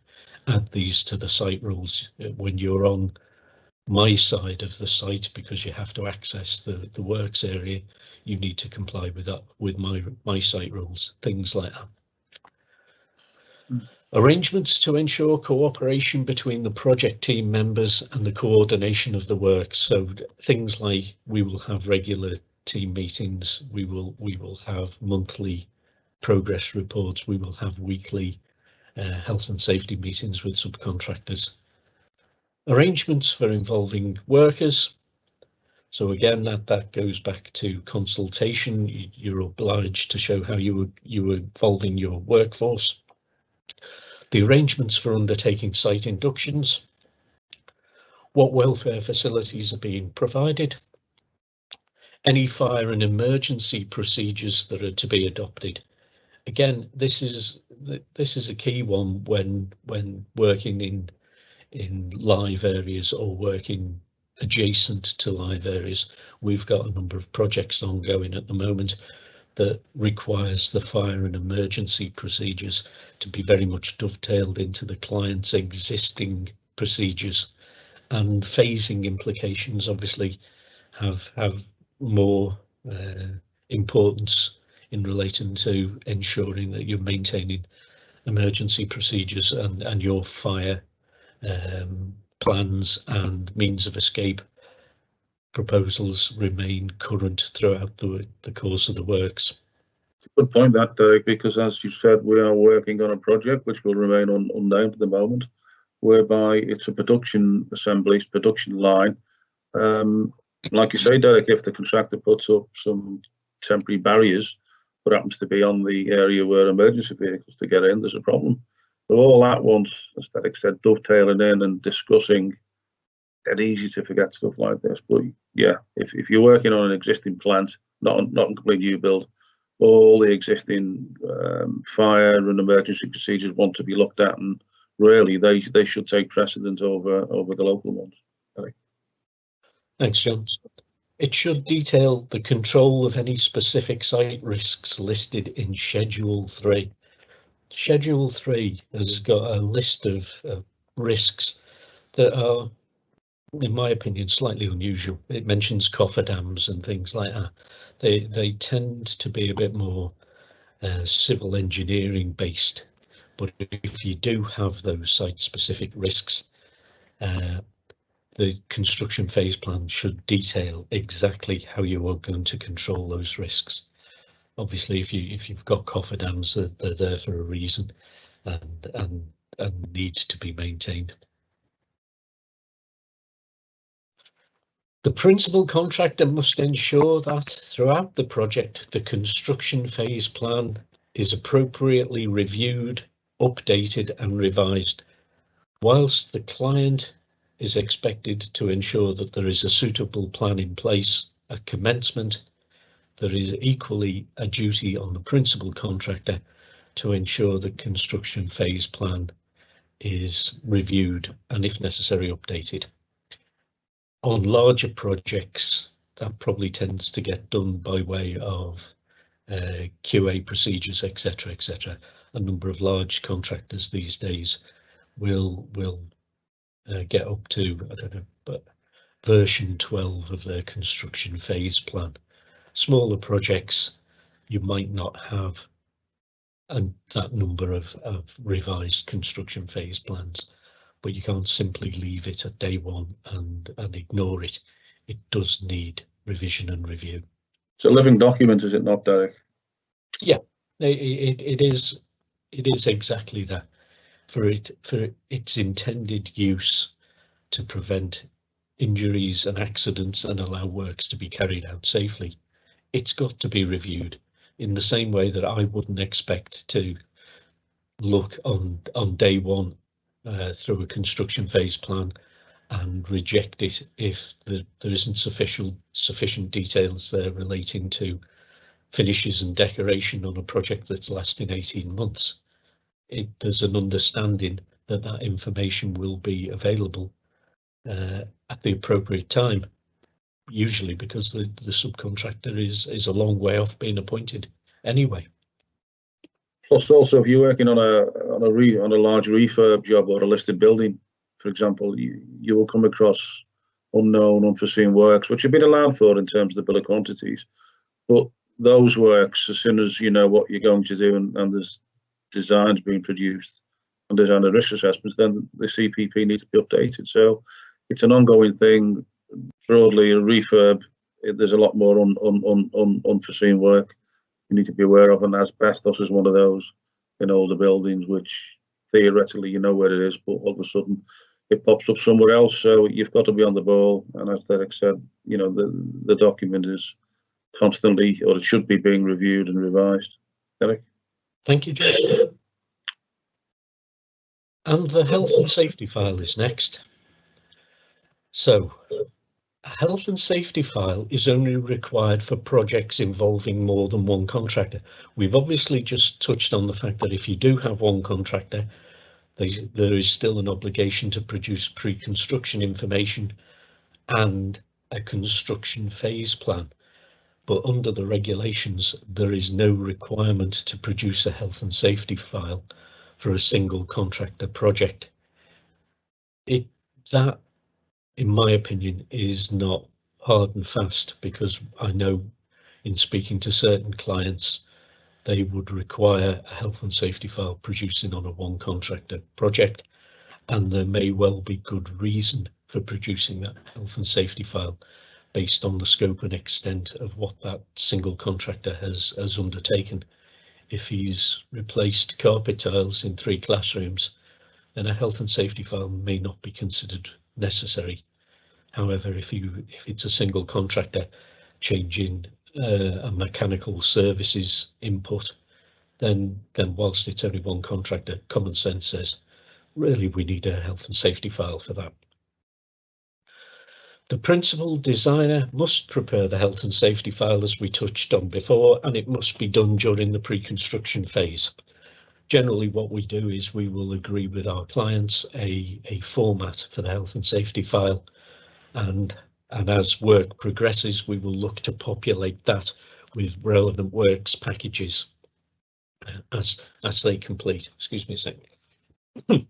add these to the site rules. When you're on my side of the site, because you have to access the works area, you need to comply with that, with my site rules, things like that. Arrangements to ensure cooperation between the project team members and the coordination of the work. So things like we will have regular team meetings, we will have monthly progress reports, we will have weekly health and safety meetings with subcontractors. Arrangements for involving workers. So again, that goes back to consultation. You're obliged to show how you were involving your workforce. The arrangements for undertaking site inductions. What welfare facilities are being provided. Any fire and emergency procedures that are to be adopted. Again, this is a key one when working in live areas or working adjacent to live areas. We've got a number of projects ongoing at the moment that requires the fire and emergency procedures to be very much dovetailed into the client's existing procedures, and phasing implications obviously have more importance in relating to ensuring that you're maintaining emergency procedures and your fire plans and means of escape proposals remain current throughout the course of the works. Good point, that, Derek, because as you said, we are working on a project which will remain unnamed at the moment, whereby it's a production assemblies, production line. Like you say, Derek, if the contractor puts up some temporary barriers, but happens to be on the area where emergency vehicles to get in, there's a problem. So all that once, as Derek said, dovetailing in and discussing, it's easy to forget stuff like this. But yeah, if you're working on an existing plant, not a complete new build, all the existing fire and emergency procedures want to be looked at, and really they should take precedence over the local ones. Thanks, John. It should detail the control of any specific site risks listed in Schedule 3. Schedule 3 has got a list of risks that are, in my opinion, slightly unusual. It mentions cofferdams and things like that. They tend to be a bit more civil engineering based, but if you do have those site specific risks, the construction phase plan should detail exactly how you are going to control those risks. Obviously, if you've got cofferdams, they're there for a reason and need to be maintained. The principal contractor must ensure that throughout the project, the construction phase plan is appropriately reviewed, updated and revised, whilst the client is expected to ensure that there is a suitable plan in place at commencement. There is equally a duty on the principal contractor to ensure the construction phase plan is reviewed and, if necessary, updated. On larger projects, that probably tends to get done by way of QA procedures, etc., etc. A number of large contractors these days will get up to, I don't know, but version 12 of their construction phase plan. Smaller projects, you might not have that number of revised construction phase plans, but you can't simply leave it at day one and ignore it. It does need revision and review. It's a living document, is it not, Derek? Yeah, it is exactly that. For its intended use to prevent injuries and accidents and allow works to be carried out safely, it's got to be reviewed in the same way that I wouldn't expect to look on day one through a construction phase plan and reject it if there isn't sufficient details there relating to finishes and decoration on a project that's lasting 18 months. There's an understanding that that information will be available at the appropriate time. usually because the subcontractor is a long way off being appointed anyway. Plus, also, if you're working on a large refurb job or a listed building, for example, you will come across unknown, unforeseen works, which have been allowed for in terms of the bill of quantities. But those works, as soon as you know what you're going to do and there's designs being produced and design and risk assessments, then the CPP needs to be updated. So it's an ongoing thing. Broadly, a refurb, there's a lot more unforeseen work you need to be aware of, and asbestos is one of those in older buildings, which theoretically you know where it is, but all of a sudden it pops up somewhere else. So you've got to be on the ball. And as Derek said, you know, the document is constantly, or it should be, being reviewed and revised. Derek? Thank you, Jeff. And the health and safety file is next. So a health and safety file is only required for projects involving more than one contractor. We've obviously just touched on the fact that if you do have one contractor, there is still an obligation to produce pre-construction information and a construction phase plan. But under the regulations, there is no requirement to produce a health and safety file for a single contractor project. That, in my opinion, is not hard and fast, because I know in speaking to certain clients, they would require a health and safety file producing on a one contractor project, and there may well be good reason for producing that health and safety file based on the scope and extent of what that single contractor has undertaken. If he's replaced carpet tiles in 3 classrooms, then a health and safety file may not be considered necessary. However, if it's a single contractor changing a mechanical services input, then whilst it's only one contractor, common sense says really we need a health and safety file for that. The principal designer must prepare the health and safety file, as we touched on before, and it must be done during the pre-construction phase. Generally, what we do is we will agree with our clients a format for the health and safety file, and as work progresses, we will look to populate that with relevant works packages as they complete. Excuse me a second.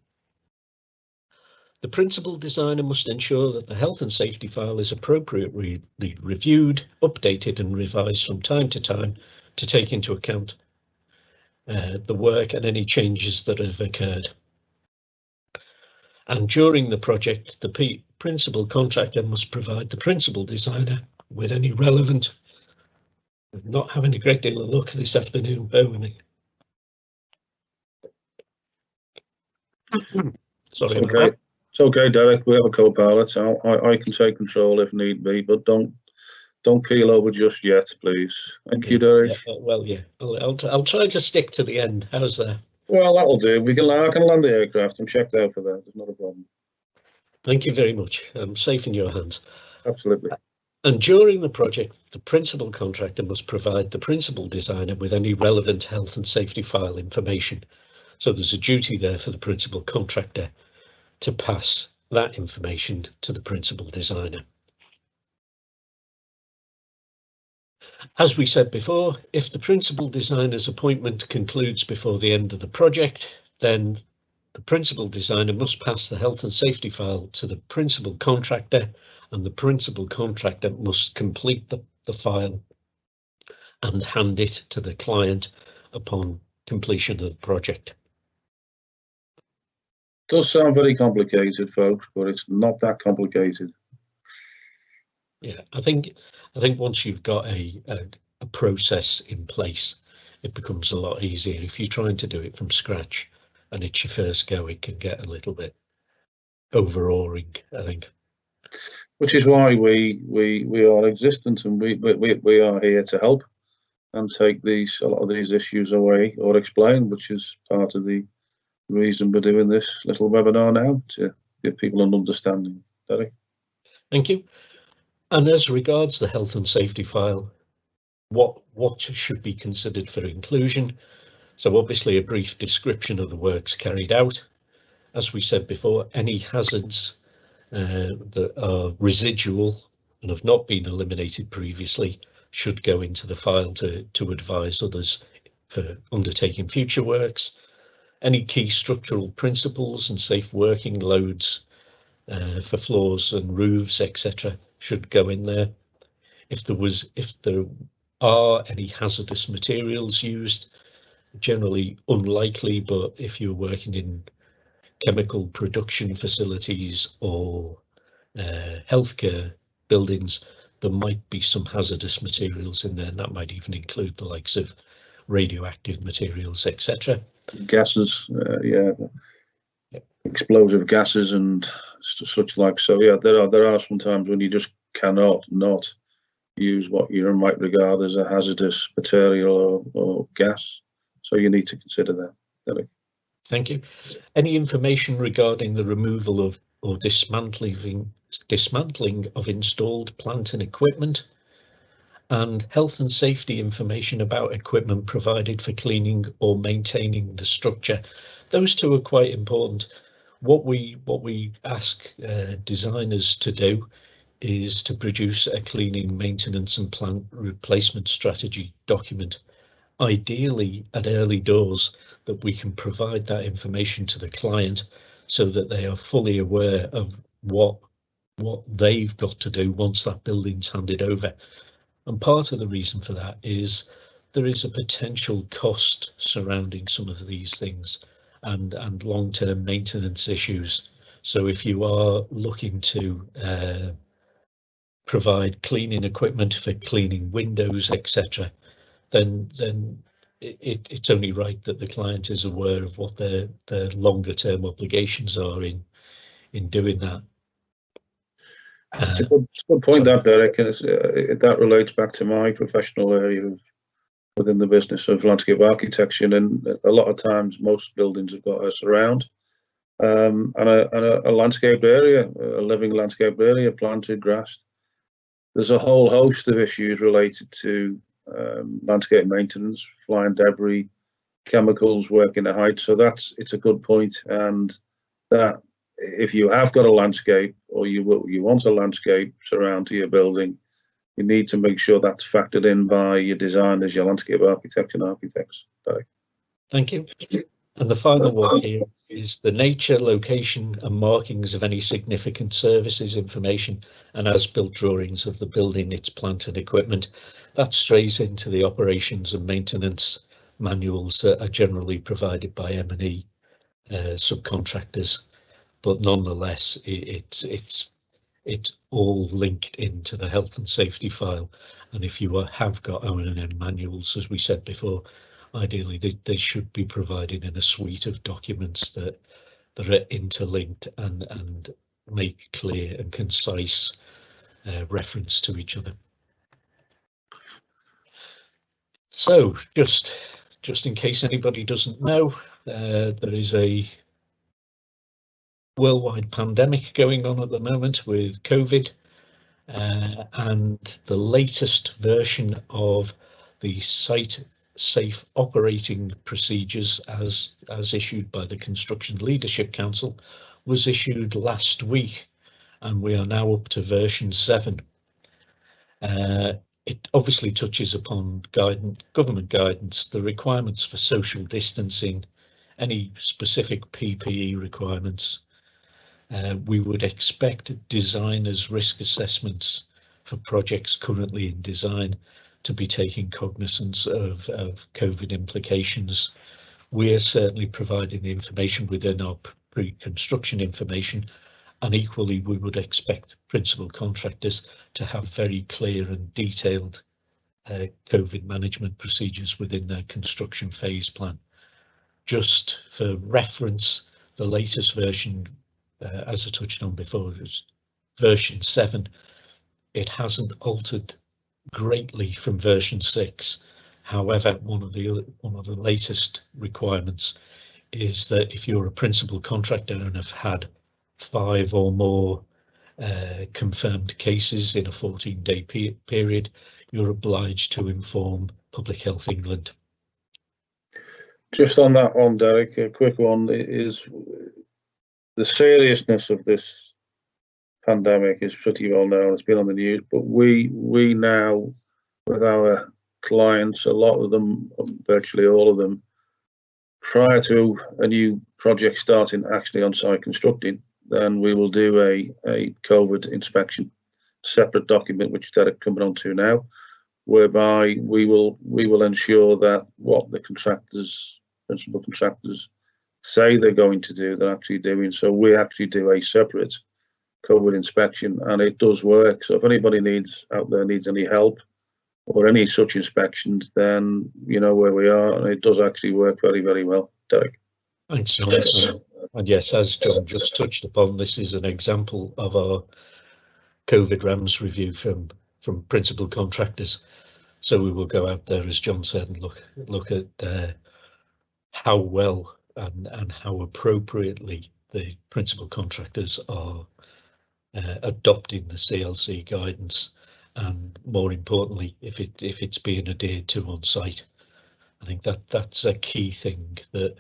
The principal designer must ensure that the health and safety file is appropriately reviewed, updated and revised from time to time to take into account the work and any changes that have occurred. And during the project, the principal contractor must provide the principal designer with any relevant. I'm not having a great deal of luck this afternoon, bear with me. Sorry about that. It's okay, Derek. We have a co-pilot, so I can take control if need be, but don't keel over just yet, please. Thank you, Derek. Yeah, well, yeah, I'll try to stick to the end. How's that? Well, that'll do. I can land the aircraft. I'm checked out for that. There's not a problem. Thank you very much. I'm safe in your hands. Absolutely. And during the project, the principal contractor must provide the principal designer with any relevant health and safety file information. So there's a duty there for the principal contractor to pass that information to the principal designer. As we said before, if the principal designer's appointment concludes before the end of the project, then the principal designer must pass the health and safety file to the principal contractor, and the principal contractor must complete the file and hand it to the client upon completion of the project. Does sound very complicated, folks, but it's not that complicated. Yeah, I think once you've got a process in place, it becomes a lot easier. If you're trying to do it from scratch and it's your first go, it can get a little bit overawing, I think. Which is why we are existent, and we are here to help and take a lot of these issues away or explain, which is part of the reason we're doing this little webinar now, to give people an understanding. Derek? Thank you. And as regards the health and safety file, what should be considered for inclusion? So obviously a brief description of the works carried out. As we said before, any hazards that are residual and have not been eliminated previously should go into the file to advise others for undertaking future works. Any key structural principles and safe working loads for floors and roofs, etc., should go in there. If there are any hazardous materials used, generally unlikely, but if you're working in chemical production facilities or healthcare buildings, there might be some hazardous materials in there, and that might even include the likes of radioactive materials, etc. Gases, explosive gases and such like. So yeah, there are some times when you just cannot not use what you might regard as a hazardous material or gas. So you need to consider that, Derek. Thank you. Any information regarding the removal of or dismantling of installed plant and equipment, and health and safety information about equipment provided for cleaning or maintaining the structure? Those two are quite important. What we ask designers to do is to produce a cleaning, maintenance and plant replacement strategy document, ideally at early doors, that we can provide that information to the client so that they are fully aware of what they've got to do once that building's handed over. And part of the reason for that is there is a potential cost surrounding some of these things and long-term maintenance issues. So if you are looking to provide cleaning equipment for cleaning windows, etc., then it's only right that the client is aware of what their longer term obligations are in doing that. It's a good point, that, Derek, and that relates back to my professional area within the business of landscape architecture. And a lot of times, most buildings have got a surround and a landscaped area, a living landscaped area, planted, grassed. There's a whole host of issues related to landscape maintenance, flying debris, chemicals, working at height. So it's a good point, and that if you have got a landscape or you want a landscape surround to your building, you need to make sure that's factored in by your designers, your landscape architects and architects. Thank you. And the final one here is the nature, location and markings of any significant services information and as-built drawings of the building, its plant and equipment. That strays into the operations and maintenance manuals that are generally provided by M&E subcontractors, but nonetheless it's all linked into the health and safety file. And if you have got O&M manuals, as we said before, ideally they should be provided in a suite of documents that are interlinked and make clear and concise reference to each other. So just in case anybody doesn't know, there is a worldwide pandemic going on at the moment with COVID, and the latest version of the Site Safe Operating Procedures as issued by the Construction Leadership Council was issued last week, and we are now up to version 7. It obviously touches upon government guidance, the requirements for social distancing, any specific PPE requirements. We would expect designers' risk assessments for projects currently in design to be taking cognizance of COVID implications. We are certainly providing the information within our pre-construction information, and equally we would expect principal contractors to have very clear and detailed COVID management procedures within their construction phase plan. Just for reference, the latest version, as I touched on before, is version 7. It hasn't altered greatly from version 6. However, one of the latest requirements is that if you're a principal contractor and have had 5 or more confirmed cases in a 14-day period, you're obliged to inform Public Health England. Just on that one, Derek, a quick one is the seriousness of this pandemic is pretty well known. It's been on the news, but we now, with our clients, a lot of them, virtually all of them, prior to a new project starting actually on site constructing, then we will do a COVID inspection, separate document, which Derek coming on to now, whereby we will ensure that what the principal contractors say they're going to do, they're actually doing. So we actually do a separate COVID inspection, and it does work. So if anybody out there needs any help or any such inspections, then you know where we are, and it does actually work very, very well. Derek. Thanks, John. And yes, as John just touched upon, this is an example of our COVID RAMS review from principal contractors. So we will go out there, as John said, and look at how well and how appropriately the principal contractors are adopting the CLC guidance, and more importantly, if it's being adhered to on site. I think that's a key thing, that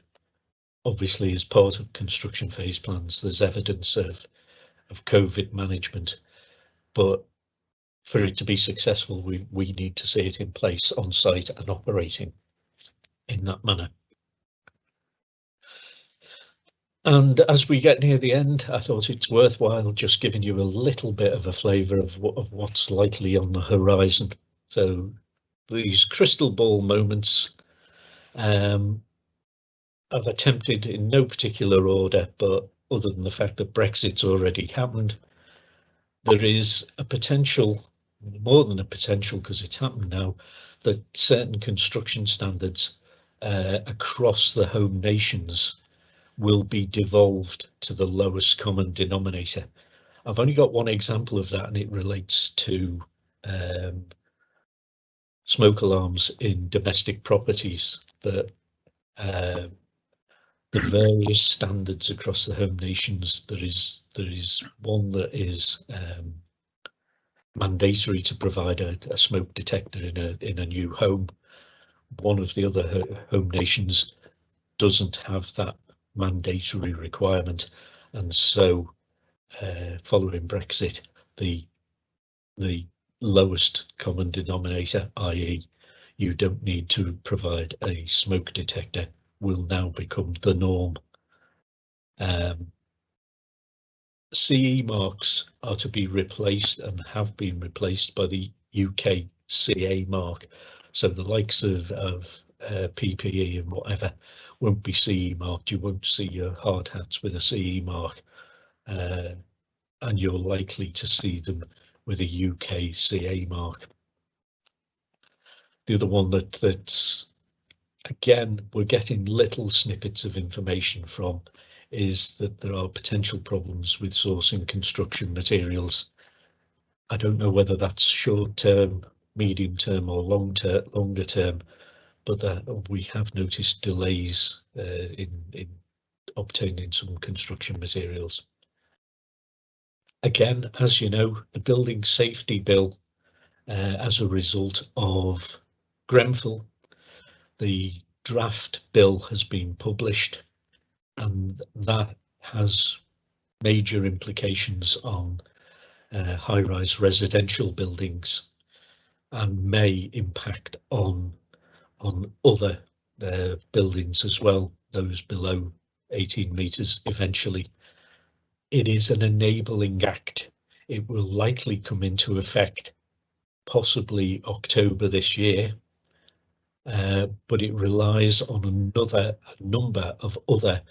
obviously as part of construction phase plans there's evidence of COVID management, but for it to be successful we need to see it in place on site and operating in that manner. And as we get near the end, I thought it's worthwhile just giving you a little bit of a flavour of what's likely on the horizon. So these crystal ball moments, I've attempted in no particular order, but other than the fact that Brexit's already happened, there is a potential, more than a potential because it's happened now, that certain construction standards across the home nations will be devolved to the lowest common denominator. I've only got one example of that, and it relates to smoke alarms in domestic properties, that the various standards across the home nations. There is one that is mandatory to provide a smoke detector in a new home. One of the other home nations doesn't have that mandatory requirement, and so following Brexit, the lowest common denominator, i.e. you don't need to provide a smoke detector, will now become the norm. CE marks are to be replaced and have been replaced by the UK CA mark, so the likes of PPE and whatever won't be CE marked. You won't see your hard hats with a CE mark, and you're likely to see them with a UK CA mark. The other one that's again we're getting little snippets of information from is that there are potential problems with sourcing construction materials. I don't know whether that's short term, medium term or longer term, but we have noticed delays in obtaining some construction materials. Again, as you know, the Building Safety Bill, as a result of Grenfell, the draft bill has been published, and that has major implications on high-rise residential buildings and may impact on other buildings as well, those below 18 metres eventually. It is an enabling act. It will likely come into effect possibly October this year, but it relies on a number of other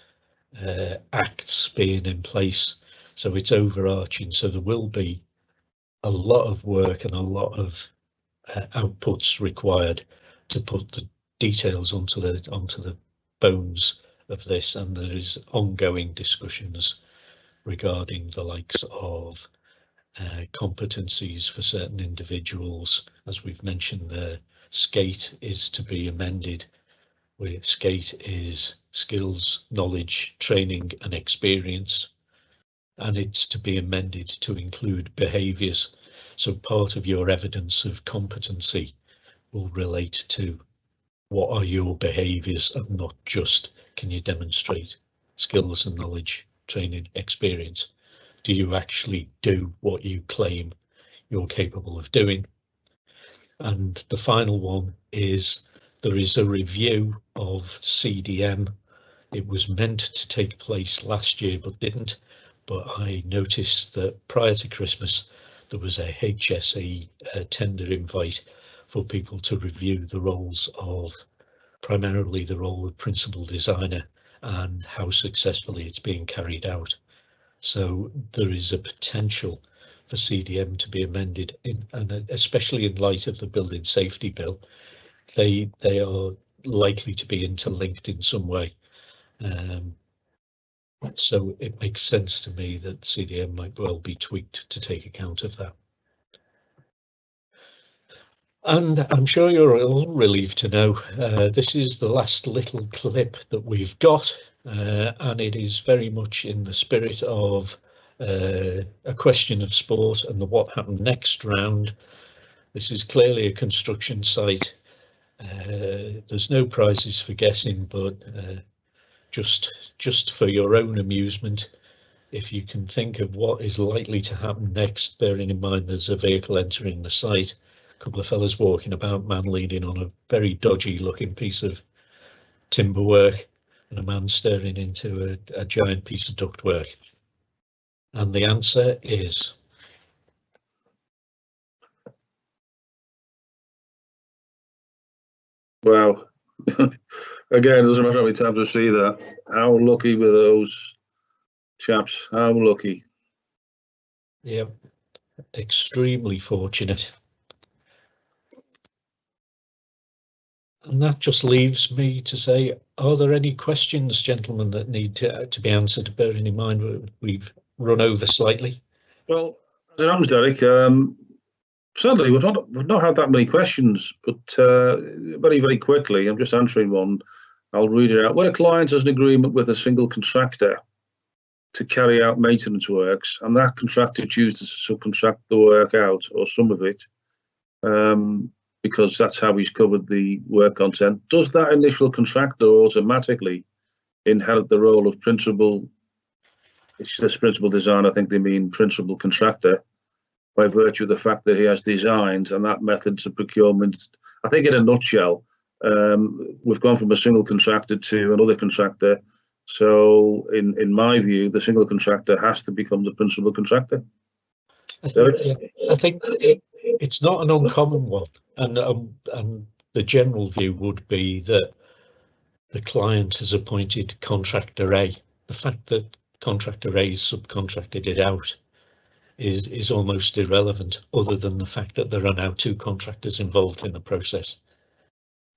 acts being in place, so it's overarching. So there will be a lot of work and a lot of outputs required to put the details onto the bones of this, and there is ongoing discussions regarding the likes of competencies for certain individuals. As we've mentioned there, SCATE is to be amended, where SCATE is skills, knowledge, training and experience, and it's to be amended to include behaviours. So part of your evidence of competency will relate to what are your behaviours, and not just can you demonstrate skills and knowledge, training, experience. do you actually do what you claim you're capable of doing? And the final one is there is a review of CDM. It was meant to take place last year but didn't, but I noticed that prior to Christmas there was a HSE tender invite for people to review the roles of, primarily the role of principal designer and how successfully it's being carried out. So there is a potential for CDM to be amended, and especially in light of the Building Safety Bill, they are likely to be interlinked in some way. So it makes sense to me that CDM might well be tweaked to take account of that. And I'm sure you're all relieved to know this is the last little clip that we've got, and it is very much in the spirit of a question of sport and the what happened next round. This is clearly a construction site. There's no prizes for guessing, but just for your own amusement, if you can think of what is likely to happen next, bearing in mind there's a vehicle entering the site, a couple of fellas walking about, man leaning on a very dodgy looking piece of timber work, and a man staring into a giant piece of ductwork. And the answer is... Wow. Again, it doesn't matter how many times I see that. How lucky were those chaps? How lucky. Yep, extremely fortunate. And that just leaves me to say, are there any questions, gentlemen, that need to be answered, bearing in mind we've run over slightly? Well, as it happens, Derek, sadly, we've not had that many questions, but very, very quickly, I'm just answering one. I'll read it out. When a client has an agreement with a single contractor to carry out maintenance works, and that contractor chooses to subcontract the work out, or some of it, because that's how he's covered the work content, does that initial contractor automatically inherit the role of principal? It's this principal design, I think they mean principal contractor, by virtue of the fact that he has designs and that methods of procurement. I think in a nutshell, we've gone from a single contractor to another contractor. So in my view, the single contractor has to become the principal contractor. I think it's not an uncommon one, and the general view would be that the client has appointed contractor A. The fact that contractor A subcontracted it out is almost irrelevant, other than the fact that there are now two contractors involved in the process,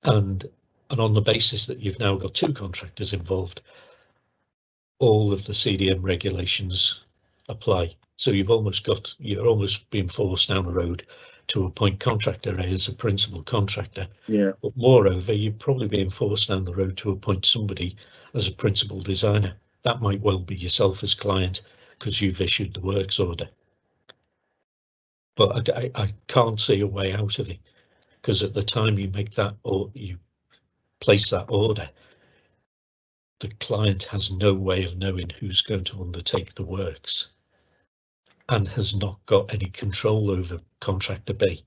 and on the basis that you've now got two contractors involved, all of the CDM regulations apply. So you're almost being forced down the road to appoint contractor A as a principal contractor. Yeah. But moreover, you're probably being forced down the road to appoint somebody as a principal designer. That might well be yourself as client, because you've issued the works order. But I can't see a way out of it, because at the time you make that, or you place that order, the client has no way of knowing who's going to undertake the works, and has not got any control over contractor B.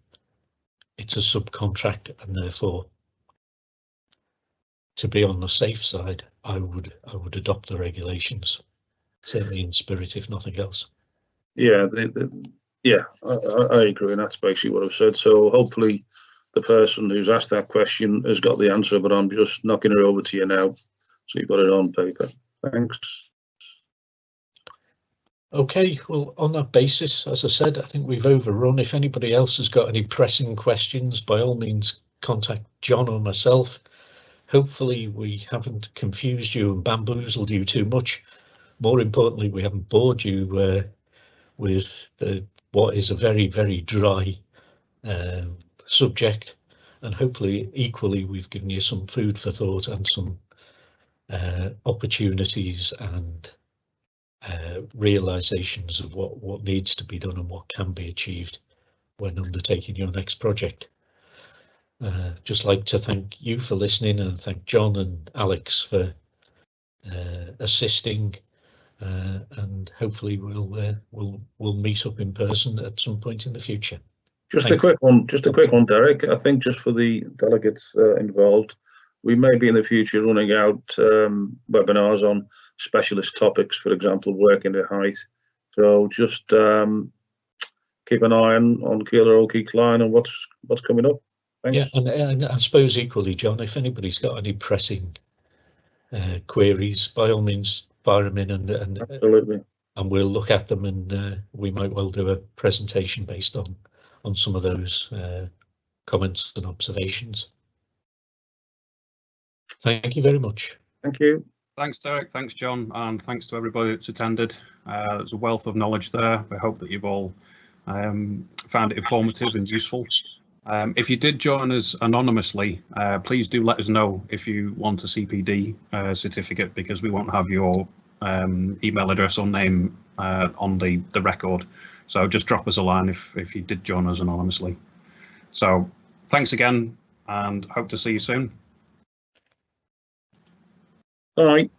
It's a subcontractor, and therefore, to be on the safe side, I would adopt the regulations, certainly in spirit, if nothing else. Yeah, yeah, I agree, and that's basically what I've said. So hopefully the person who's asked that question has got the answer, but I'm just knocking it over to you now, so you've got it on paper. Thanks. Okay, well, on that basis, as I said, I think we've overrun. If anybody else has got any pressing questions, by all means, contact John or myself. Hopefully we haven't confused you and bamboozled you too much. More importantly, we haven't bored you with what is a very, very dry subject, and hopefully equally we've given you some food for thought and some opportunities and realizations of what needs to be done and what can be achieved when undertaking your next project. Just like to thank you for listening, and thank John and Alex for assisting, and hopefully we'll meet up in person at some point in the future. Just Thank a quick one. Just a quick one, Derek. I think just for the delegates involved, we may be in the future running out webinars on specialist topics, for example, working at height. So just keep an eye on Keeler Oakey Klein and what's coming up. Thanks. Yeah, and I suppose equally, John, if anybody's got any pressing queries, by all means, fire them in, and Absolutely. and we'll look at them, and we might well do a presentation based on some of those comments and observations. Thank you very much. Thank you. Thanks, Derek. Thanks, John, and thanks to everybody that's attended. There's a wealth of knowledge there. We hope that you've all found it informative and useful. If you did join us anonymously, please do let us know if you want a CPD certificate, because we won't have your email address or name on the record. So just drop us a line if you did join us anonymously. So thanks again, and hope to see you soon. All right.